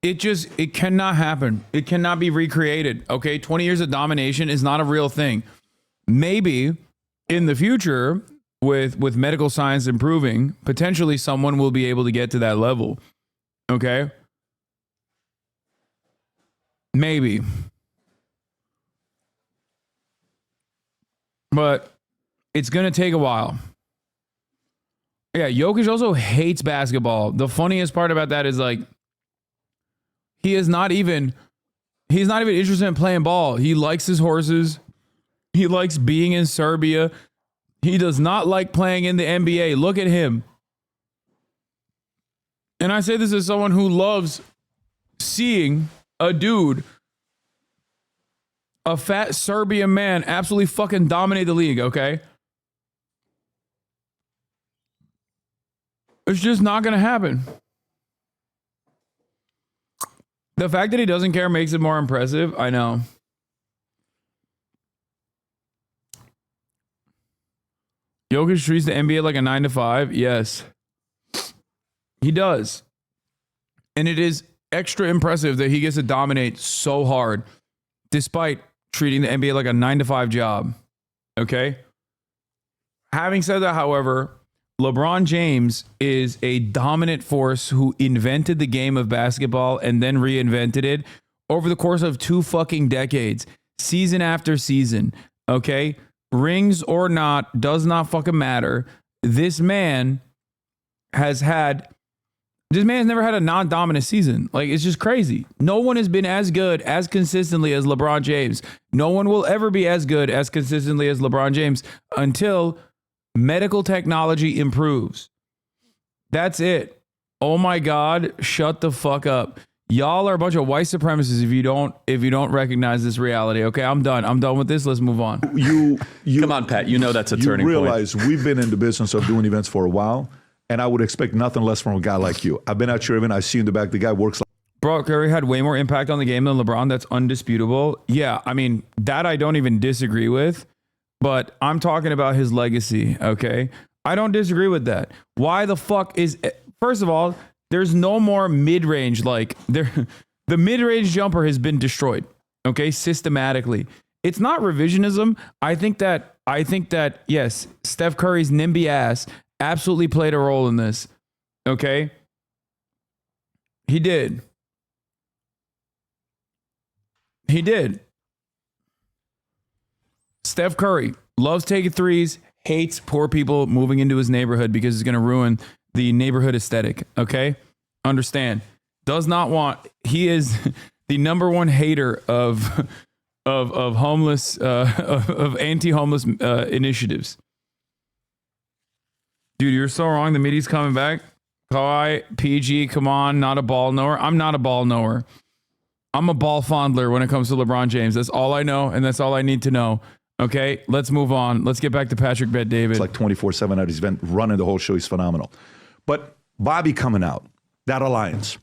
it cannot happen. It cannot be recreated. Okay, 20 years of domination is not a real thing. Maybe in the future, with medical science improving, potentially someone will be able to get to that level. Okay? Maybe. But it's going to take a while. Yeah, Jokic also hates basketball. The funniest part about that is like he's not even interested in playing ball. He likes his horses. He likes being in Serbia. He does not like playing in the NBA. Look at him. And I say this as someone who loves seeing a dude, a fat Serbian man, absolutely fucking dominate the league, okay? It's just not going to happen. The fact that he doesn't care makes it more impressive. I know. Jokic treats the NBA like a 9-to-5. Yes, he does. And it is extra impressive that he gets to dominate so hard despite treating the NBA like a 9-to-5 job. Okay? Having said that, however, LeBron James is a dominant force who invented the game of basketball and then reinvented it over the course of 2 fucking decades, season after season. Okay? Rings or not, does not fucking matter. This man has never had a non-dominant season. Like, it's just crazy. No one has been as good as consistently as LeBron James. No one will ever be as good as consistently as LeBron James until medical technology improves. That's it. Oh my God, shut the fuck up. Y'all are a bunch of white supremacists if you don't recognize this reality. Okay, I'm done with this. Let's move on.
You
Come on, Pat. You know that's a turning point.
You realize we've been in the business of doing events for a while, and I would expect nothing less from a guy like you. I've been at your event. I see in the back, the guy works like...
Bro, Curry had way more impact on the game than LeBron. That's undisputable. Yeah, I mean, that I don't even disagree with. But I'm talking about his legacy, okay? I don't disagree with that. Why the fuck is... First of all, there's no more mid-range. The mid-range jumper has been destroyed, okay, systematically. It's not revisionism. I think that, yes, Steph Curry's NIMBY ass absolutely played a role in this, okay? He did. Steph Curry loves taking threes, hates poor people moving into his neighborhood because it's going to ruin the neighborhood aesthetic. Okay? Understand. Does not want, he is the number one hater of homeless, of anti-homeless initiatives. Dude, you're so wrong. The media's coming back. Kawhi, PG, come on, not a ball knower. I'm not a ball knower. I'm a ball fondler when it comes to LeBron James. That's all I know, and that's all I need to know. Okay, let's move on. Let's get back to Patrick Bet-David.
It's like 24/7 at his event, running the whole show. He's phenomenal. But Bobby coming out, that alliance.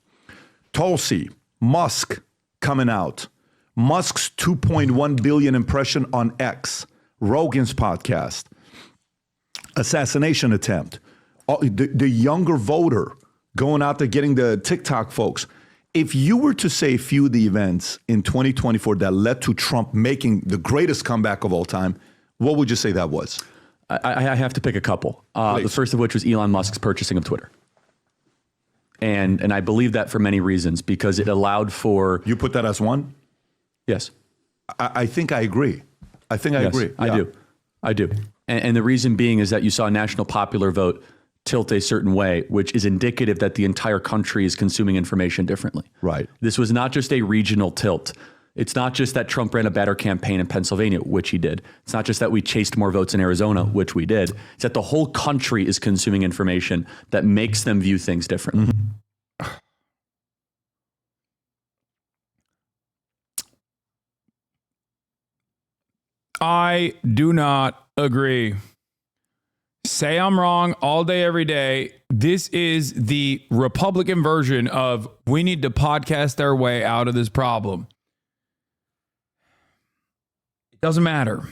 Tulsi, Musk coming out. Musk's 2.1 billion impression on X. Rogan's podcast. Assassination attempt. The younger voter going out there getting the TikTok folks. If you were to say a few of the events in 2024 that led to Trump making the greatest comeback of all time, what would you say that was?
I have to pick a couple. The first of which was Elon Musk's purchasing of Twitter. And I believe that for many reasons, because it allowed for...
You put that as one?
Yes.
I think I agree. I agree.
I do. And the reason being is that you saw a national popular vote tilt a certain way, which is indicative that the entire country is consuming information differently.
Right.
This was not just a regional tilt. It's not just that Trump ran a better campaign in Pennsylvania, which he did. It's not just that we chased more votes in Arizona, which we did. It's that the whole country is consuming information that makes them view things differently.
Mm-hmm. I do not agree. Say I'm wrong all day, every day. This is the Republican version of we need to podcast our way out of this problem. It doesn't matter.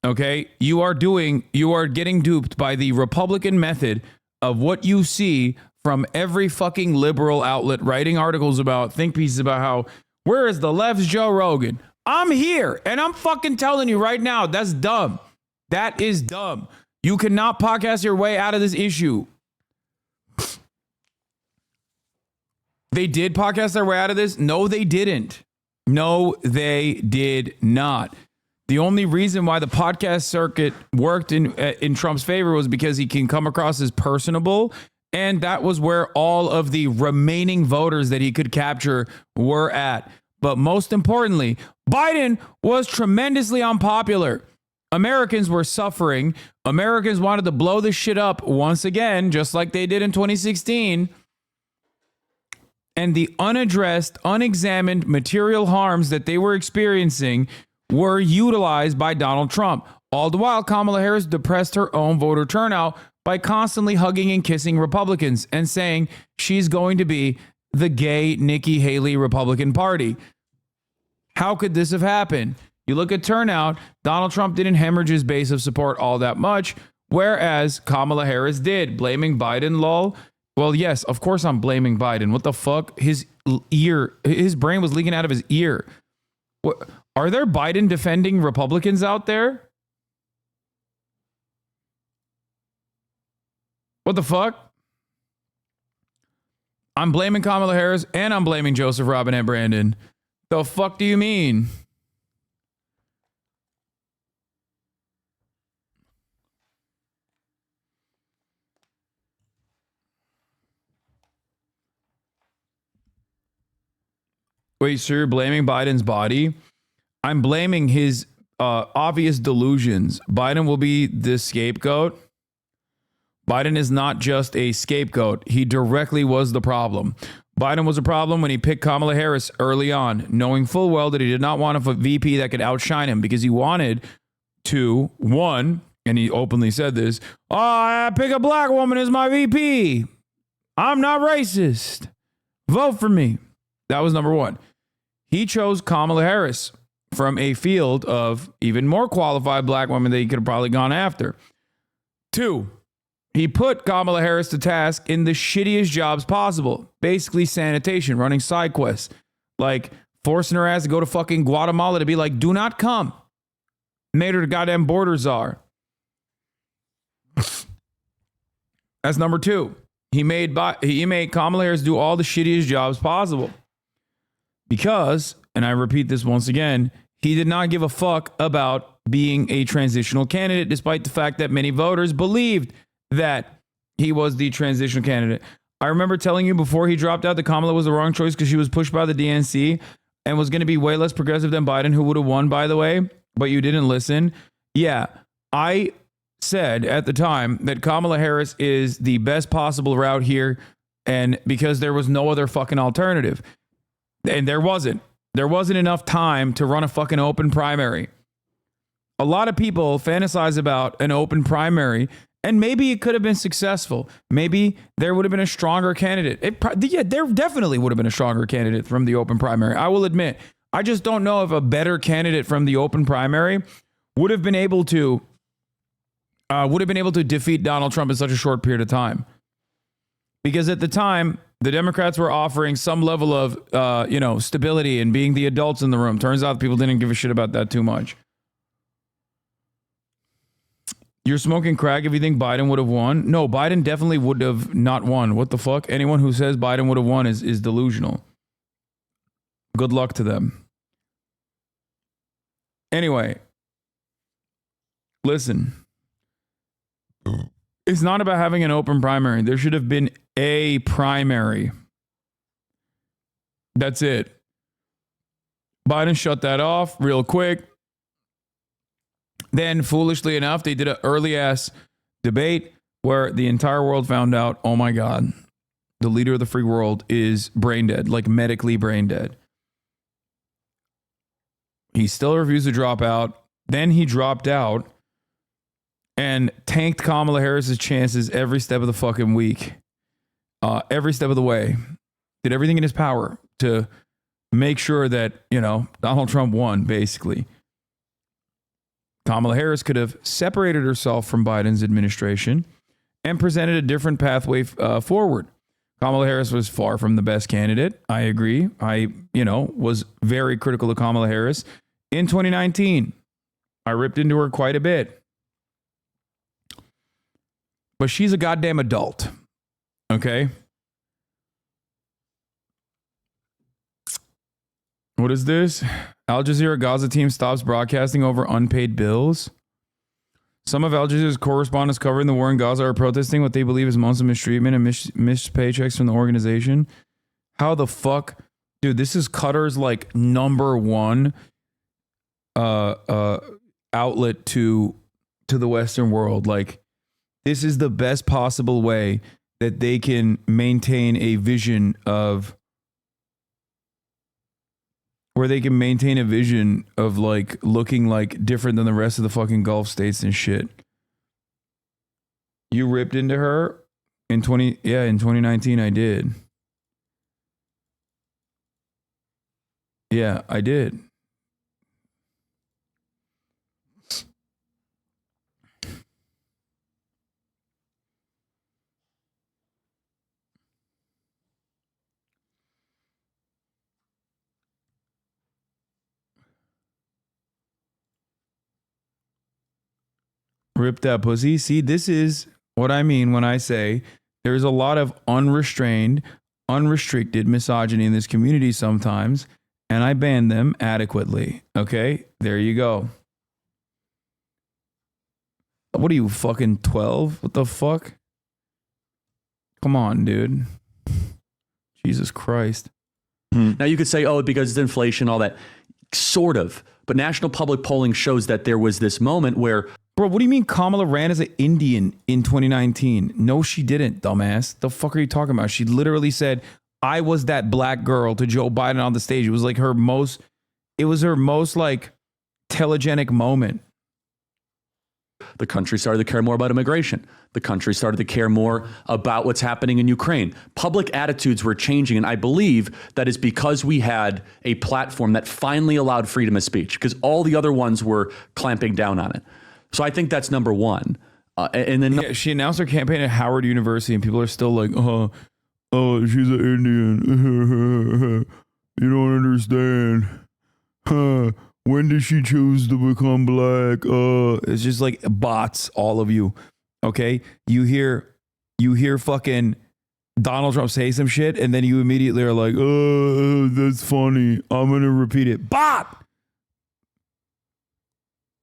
Okay? You are getting duped by the Republican method of what you see from every fucking liberal outlet writing articles about, think pieces about how, where is the left's Joe Rogan? I'm here, and I'm fucking telling you right now, that's dumb. That is dumb. You cannot podcast your way out of this issue. They did podcast their way out of this? No, they didn't. No, they did not. The only reason why the podcast circuit worked in Trump's favor was because he can come across as personable, and that was where all of the remaining voters that he could capture were at. But most importantly, Biden was tremendously unpopular. Americans were suffering. Americans wanted to blow this shit up once again, just like they did in 2016. And the unaddressed, unexamined material harms that they were experiencing were utilized by Donald Trump. All the while, Kamala Harris depressed her own voter turnout by constantly hugging and kissing Republicans and saying she's going to be the gay Nikki Haley Republican Party. How could this have happened? You look at turnout, Donald Trump didn't hemorrhage his base of support all that much, whereas Kamala Harris did. Blaming Biden, lol. Well, yes, of course I'm blaming Biden. What the fuck? His brain was leaking out of his ear. What, are there Biden defending Republicans out there? What the fuck? I'm blaming Kamala Harris and I'm blaming Joseph Robinette Brandon. The fuck do you mean? Wait, so you're blaming Biden's body? I'm blaming his obvious delusions. Biden will be the scapegoat. Biden is not just a scapegoat. He directly was the problem. Biden was a problem when he picked Kamala Harris early on, knowing full well that he did not want a VP that could outshine him because he wanted to, one, and he openly said this, oh, I pick a black woman as my VP. I'm not racist. Vote for me. That was number one. He chose Kamala Harris from a field of even more qualified black women that he could have probably gone after. Two, he put Kamala Harris to task in the shittiest jobs possible. Basically sanitation, running side quests. Like forcing her ass to go to fucking Guatemala to be like, do not come. Made her the goddamn border czar. That's number two. He made Kamala Harris do all the shittiest jobs possible. Because, and I repeat this once again, he did not give a fuck about being a transitional candidate, despite the fact that many voters believed that he was the transitional candidate. I remember telling you before he dropped out that Kamala was the wrong choice because she was pushed by the DNC and was going to be way less progressive than Biden, who would have won, by the way, but you didn't listen. Yeah, I said at the time that Kamala Harris is the best possible route here, and because there was no other fucking alternative. And there wasn't enough time to run a fucking open primary. A lot of people fantasize about an open primary, and maybe it could have been successful. Maybe there would have been a stronger candidate. There definitely would have been a stronger candidate from the open primary. I will admit. I just don't know if a better candidate from the open primary would have been able to defeat Donald Trump in such a short period of time. Because at the time, the Democrats were offering some level of, stability and being the adults in the room. Turns out people didn't give a shit about that too much. You're smoking crack if you think Biden would have won? No, Biden definitely would have not won. What the fuck? Anyone who says Biden would have won is delusional. Good luck to them. Anyway, listen. It's not about having an open primary. There should have been a primary. That's it. Biden shut that off real quick. Then, foolishly enough, they did an early-ass debate where the entire world found out, oh my God, the leader of the free world is brain dead, like medically brain dead. He still refused to drop out. Then he dropped out and tanked Kamala Harris's chances every step of the fucking week. Every step of the way. Did everything in his power to make sure that, Donald Trump won, basically. Kamala Harris could have separated herself from Biden's administration and presented a different pathway forward. Kamala Harris was far from the best candidate. I agree. I, was very critical of Kamala Harris. In 2019, I ripped into her quite a bit. But she's a goddamn adult. Okay? What is this? Al Jazeera Gaza team stops broadcasting over unpaid bills. Some of Al Jazeera's correspondents covering the war in Gaza are protesting what they believe is months of mistreatment and missed paychecks from the organization. How the fuck? Dude, this is Qatar's number one outlet to the Western world. This is the best possible way that they can maintain a vision of looking different than the rest of the fucking Gulf states and shit. You ripped into her in 2019 I did. Yeah, I did. Rip that pussy. See, this is what I mean when I say there's a lot of unrestrained, unrestricted misogyny in this community sometimes, and I ban them adequately. Okay? There you go. What are you, fucking 12? What the fuck? Come on, dude. Jesus Christ.
Now you could say, oh, because it's inflation, all that. Sort of. But national public polling shows that there was this moment where...
Bro, what do you mean Kamala ran as an Indian in 2019? No, she didn't, dumbass. The fuck are you talking about? She literally said, I was that black girl to Joe Biden on the stage. It was like her most like telegenic moment.
The country started to care more about immigration. The country started to care more about what's happening in Ukraine. Public attitudes were changing, and I believe that is because we had a platform that finally allowed freedom of speech, because all the other ones were clamping down on it. So I think that's number one. And then
she announced her campaign at Howard University, and people are still like, oh, she's an Indian. You don't understand. When did she choose to become black? It's just like bots, all of you. Okay? You hear fucking Donald Trump say some shit, and then you immediately are like, oh, that's funny. I'm going to repeat it. Bot!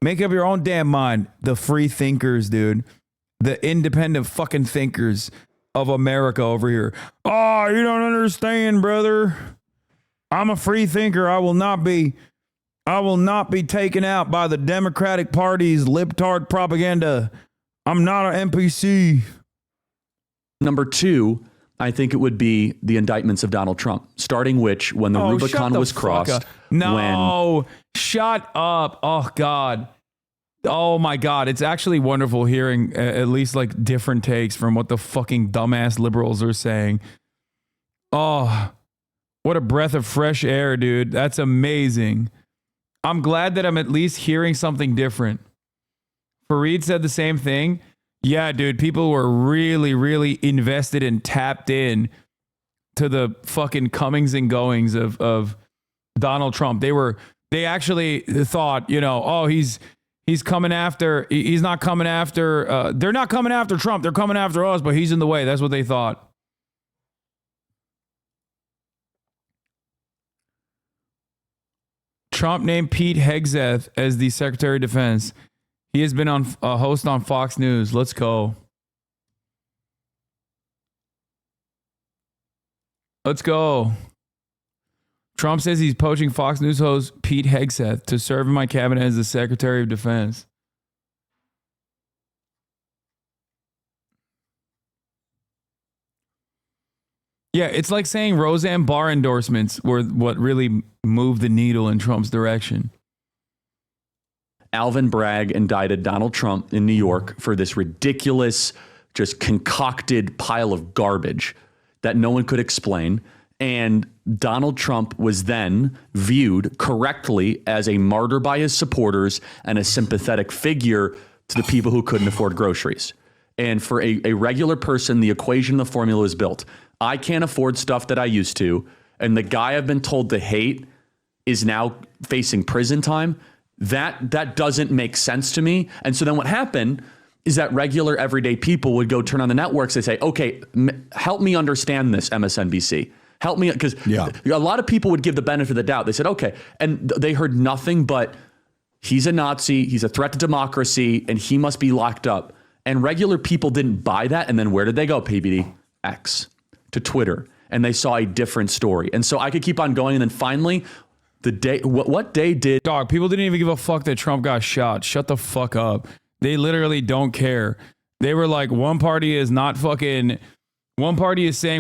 Make up your own damn mind. The free thinkers, dude. The independent fucking thinkers of America over here. Oh, you don't understand, brother. I'm a free thinker. I will not be taken out by the Democratic Party's libtard propaganda. I'm not an NPC.
Number two, I think it would be the indictments of Donald Trump, starting which when the Rubicon was crossed.
No, shut up. Oh, God. Oh, my God. It's actually wonderful hearing at least like different takes from what the fucking dumbass liberals are saying. Oh, what a breath of fresh air, dude. That's amazing. I'm glad that I'm at least hearing something different. Fareed said the same thing. Yeah, dude, people were really, really invested and tapped in to the fucking comings and goings of Donald Trump. They actually thought, oh, he's coming after, he's not coming after, they're not coming after Trump. They're coming after us, but he's in the way. That's what they thought. Trump named Pete Hegseth as the Secretary of Defense. He has been on a host on Fox News. Let's go. Let's go. Trump says he's poaching Fox News host Pete Hegseth to serve in my cabinet as the Secretary of Defense. Yeah, it's like saying Roseanne Barr endorsements were what really moved the needle in Trump's direction.
Alvin Bragg indicted Donald Trump in New York for this ridiculous, just concocted pile of garbage that no one could explain. And Donald Trump was then viewed correctly as a martyr by his supporters and a sympathetic figure to the people who couldn't afford groceries. And for a regular person, the equation, the formula is built. I can't afford stuff that I used to, and the guy I've been told to hate is now facing prison time. That doesn't make sense to me. And so then what happened is that regular everyday people would go turn on the networks. They say, okay, help me understand this, MSNBC. Help me, because a lot of people would give the benefit of the doubt. They said, okay, and they heard nothing but he's a Nazi, he's a threat to democracy, and he must be locked up. And regular people didn't buy that. And then where did they go, PBD? X. To Twitter, and they saw a different story. And so I could keep on going. And then finally, the day, what day did...
Dog, people didn't even give a fuck that Trump got shot. Shut the fuck up. They literally don't care. They were like, one party is saying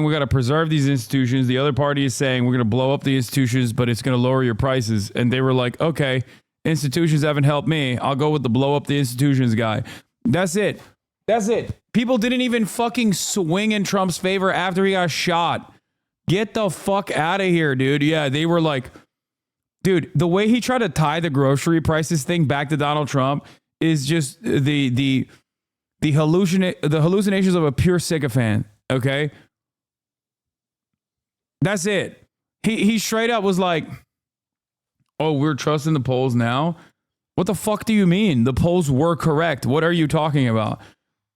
we got to preserve these institutions. The other party is saying we're going to blow up the institutions, but it's going to lower your prices. And they were like, okay, institutions haven't helped me. I'll go with the blow up the institutions guy. That's it. That's it. People didn't even fucking swing in Trump's favor after he got shot. Get the fuck out of here, dude. Yeah, they were like, dude, the way he tried to tie the grocery prices thing back to Donald Trump is just the hallucinations of a pure sycophant. Okay, that's it. He straight up was like, oh, we're trusting the polls now. What the fuck do you mean? The polls were correct. What are you talking about?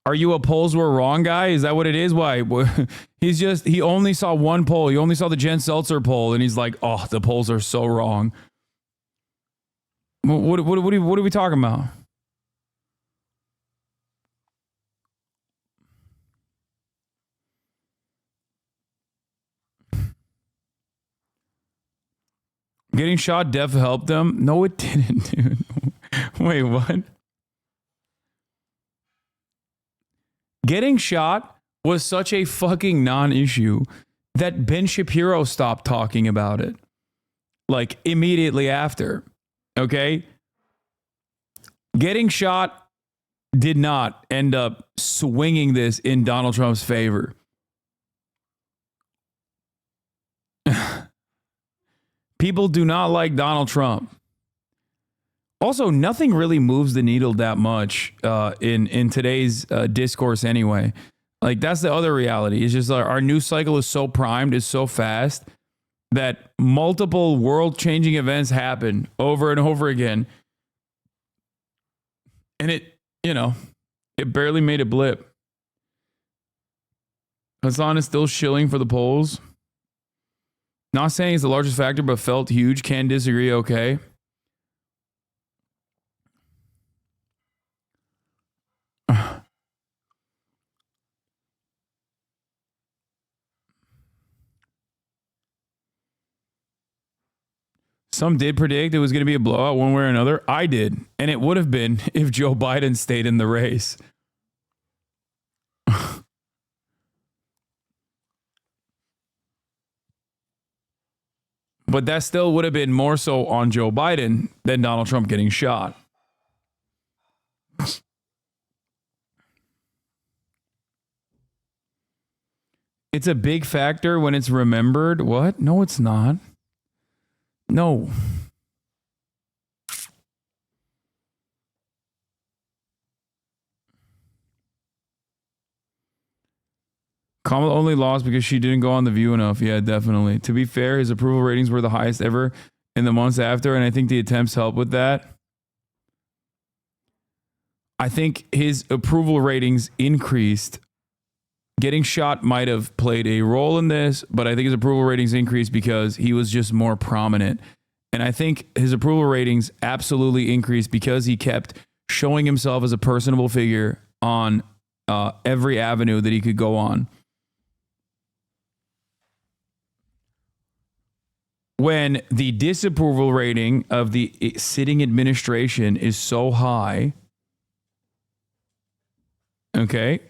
Are you a polls were wrong guy? Is that what it is? Why? He only saw one poll. He only saw the Jen Seltzer poll, and he's like, oh, the polls are so wrong. What are we talking about? Getting shot def helped them? No, it didn't, dude. Wait, what? Getting shot was such a fucking non-issue that Ben Shapiro stopped talking about it. Like immediately after. Okay? Getting shot did not end up swinging this in Donald Trump's favor. People do not like Donald Trump. Also, nothing really moves the needle that much in today's discourse anyway. Like, that's the other reality. It's just our news cycle is so primed, is so fast, that multiple world-changing events happen over and over again. And it barely made a blip. Hassan is still shilling for the polls. Not saying it's the largest factor, but felt huge. Can disagree, okay. Some did predict it was going to be a blowout one way or another. I did. And it would have been if Joe Biden stayed in the race. But that still would have been more so on Joe Biden than Donald Trump getting shot. It's a big factor when it's remembered. What? No, it's not. No. Kamala only lost because she didn't go on The View enough. Yeah, definitely. To be fair, his approval ratings were the highest ever in the months after, and I think the attempts helped with that. I think his approval ratings increased. Getting shot might have played a role in this, but I think his approval ratings increased because he was just more prominent. And I think his approval ratings absolutely increased because he kept showing himself as a personable figure on every avenue that he could go on. When the disapproval rating of the sitting administration is so high, okay?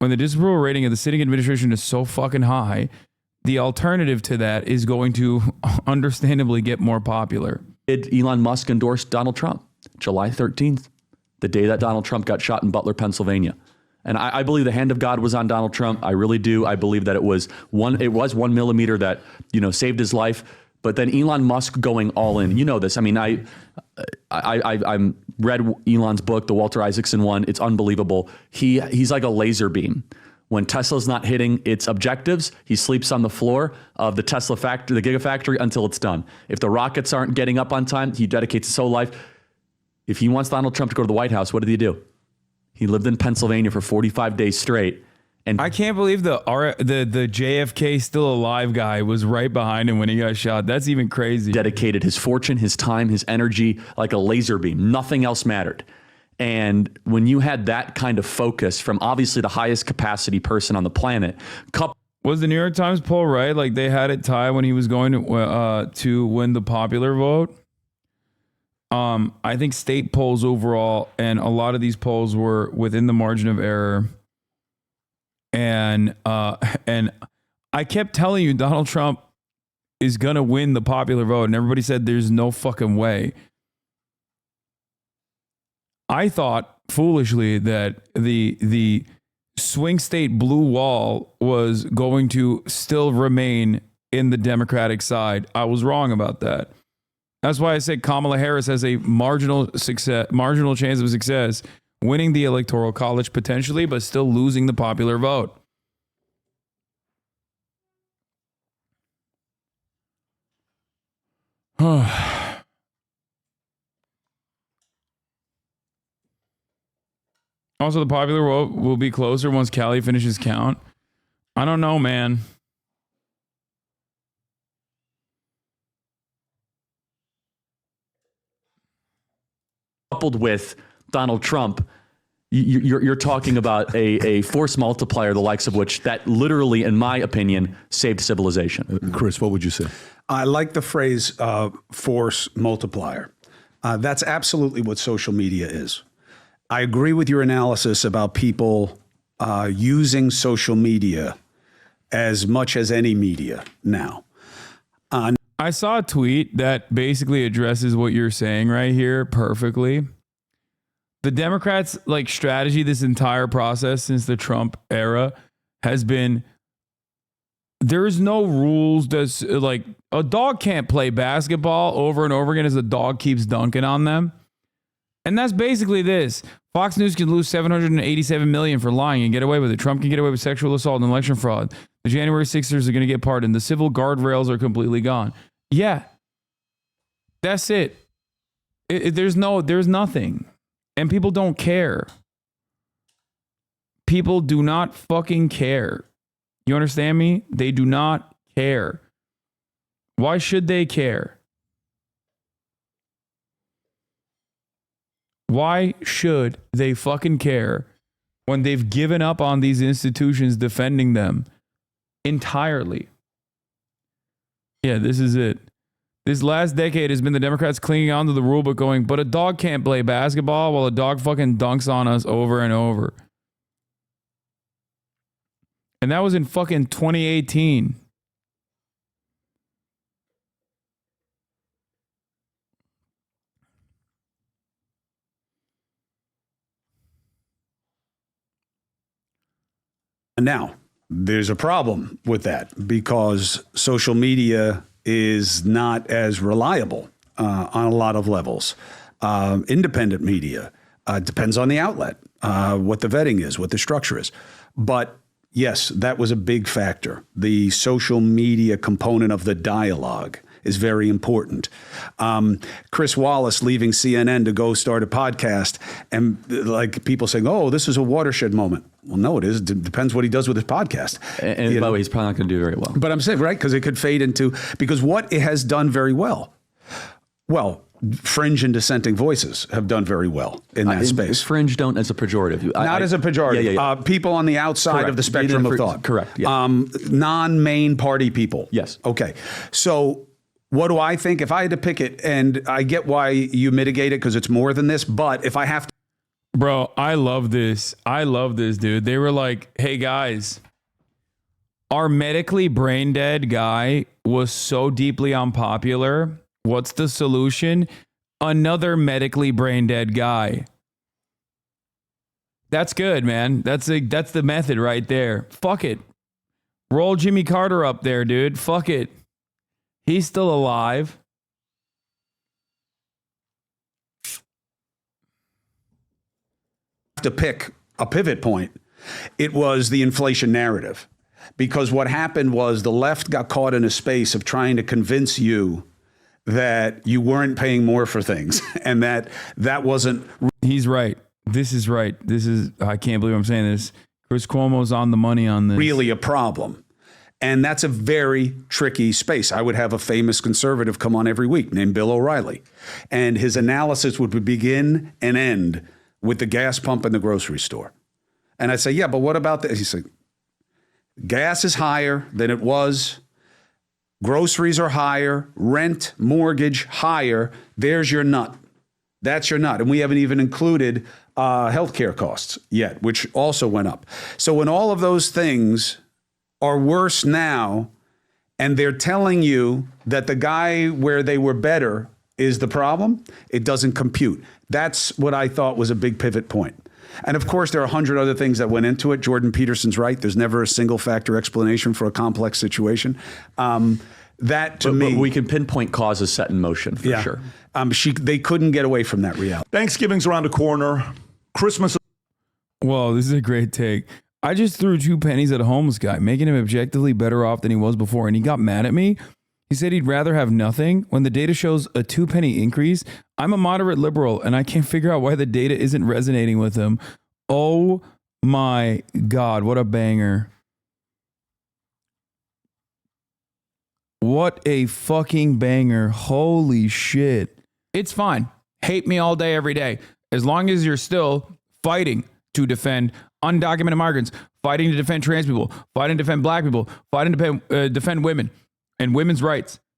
When the disapproval rating of the sitting administration is so fucking high, the alternative to that is going to understandably get more popular.
Did Elon Musk endorse Donald Trump? July 13th, the day that Donald Trump got shot in Butler, Pennsylvania. And I believe the hand of God was on Donald Trump. I really do. I believe that it was 1 millimeter that, saved his life. But then Elon Musk going all in. You know this. I mean, I read Elon's book, the Walter Isaacson one. It's unbelievable. He's like a laser beam. When Tesla's not hitting its objectives, he sleeps on the floor of the Tesla factory, the Gigafactory, until it's done. If the rockets aren't getting up on time, he dedicates his whole life. If he wants Donald Trump to go to the White House, what did he do? He lived in Pennsylvania for 45 days straight. And
I can't believe the JFK still alive guy was right behind him when he got shot. That's even crazy.
Dedicated his fortune, his time, his energy like a laser beam. Nothing else mattered. And when you had that kind of focus from obviously the highest capacity person on the planet,
was the New York Times poll right? Like they had it tied when he was going to win the popular vote. I think state polls overall, and a lot of these polls were within the margin of error. And I kept telling you Donald Trump is going to win the popular vote. And everybody said there's no fucking way. I thought foolishly that the swing state blue wall was going to still remain in the Democratic side. I was wrong about that. That's why I said Kamala Harris has a marginal chance of success, winning the Electoral College potentially, but still losing the popular vote. Also, the popular vote will be closer once Cali finishes count. I don't know, man.
Coupled with Donald Trump, you're talking about a force multiplier, the likes of which that literally, in my opinion, saved civilization.
Chris, what would you say?
I like the phrase force multiplier. That's absolutely what social media is. I agree with your analysis about people using social media as much as any media now.
I saw a tweet that basically addresses what you're saying right here perfectly. The Democrats' strategy this entire process since the Trump era has been there's no rules. A dog can't play basketball over and over again as the dog keeps dunking on them. And that's basically this. Fox News can lose $787 million for lying and get away with it. Trump can get away with sexual assault and election fraud. The January 6ers are going to get pardoned. The civil guardrails are completely gone. Yeah. That's it. There's nothing. And people don't care. People do not fucking care. You understand me? They do not care. Why should they care? Why should they fucking care when they've given up on these institutions defending them entirely? Yeah, this is it. This last decade has been the Democrats clinging on to the rule book going, but a dog can't play basketball while a dog fucking dunks on us over and over. And that was in fucking 2018.
Now, there's a problem with that because social media is not as reliable on a lot of levels. Independent media depends on the outlet, what the vetting is, what the structure is. But yes, that was a big factor. The social media component of the dialogue is very important. Chris Wallace leaving CNN to go start a podcast, and people saying, "Oh, this is a watershed moment." Well, no, it is. It depends what he does with his podcast.
And by the way, he's probably not going to do very well.
But I'm saying, right, because it could fade into, because what it has done very well, fringe and dissenting voices have done very well in that space.
Fringe don't as a pejorative.
Not as a pejorative.
Yeah.
People on the outside
Correct.
of the spectrum of thought.
Correct. Yeah.
Non-main party people.
Yes.
Okay. So what do I think? If I had to pick it, and I get why you mitigate it because it's more than this, but if I have to.
Bro, I love this. I love this, dude. They were like, hey, guys, our medically brain dead guy was so deeply unpopular. What's the solution? Another medically brain dead guy. That's good, man. That's the method right there. Fuck it. Roll Jimmy Carter up there, dude. Fuck it. He's still alive.
To pick a pivot point, it was the inflation narrative. Because what happened was the left got caught in a space of trying to convince you that you weren't paying more for things and that wasn't.
He's right. This is right. I can't believe I'm saying this. Chris Cuomo's on the money on this.
Really a problem. And that's a very tricky space. I would have a famous conservative come on every week named Bill O'Reilly. And his analysis would begin and end with the gas pump in the grocery store. And I'd say, yeah, but what about this? He'd say, gas is higher than it was. Groceries are higher. Rent, mortgage, higher. There's your nut. That's your nut. And we haven't even included healthcare costs yet, which also went up. So when all of those things are worse now, and they're telling you that the guy where they were better is the problem, it doesn't compute. That's what I thought was a big pivot point. And of course, there are 100 other things that went into it. Jordan Peterson's right. There's never a single factor explanation for a complex situation. But
we can pinpoint causes set in motion for sure.
They couldn't get away from that reality.
Thanksgiving's around the corner. Christmas.
Whoa, this is a great take. I just threw 2 pennies at a homeless guy, making him objectively better off than he was before. And he got mad at me. He said he'd rather have nothing. When the data shows a 2 penny increase, I'm a moderate liberal and I can't figure out why the data isn't resonating with him. Oh my God, what a banger. What a fucking banger. Holy shit. It's fine. Hate me all day, every day. As long as you're still fighting to defend undocumented migrants, fighting to defend trans people, fighting to defend black people, fighting to defend women and women's rights.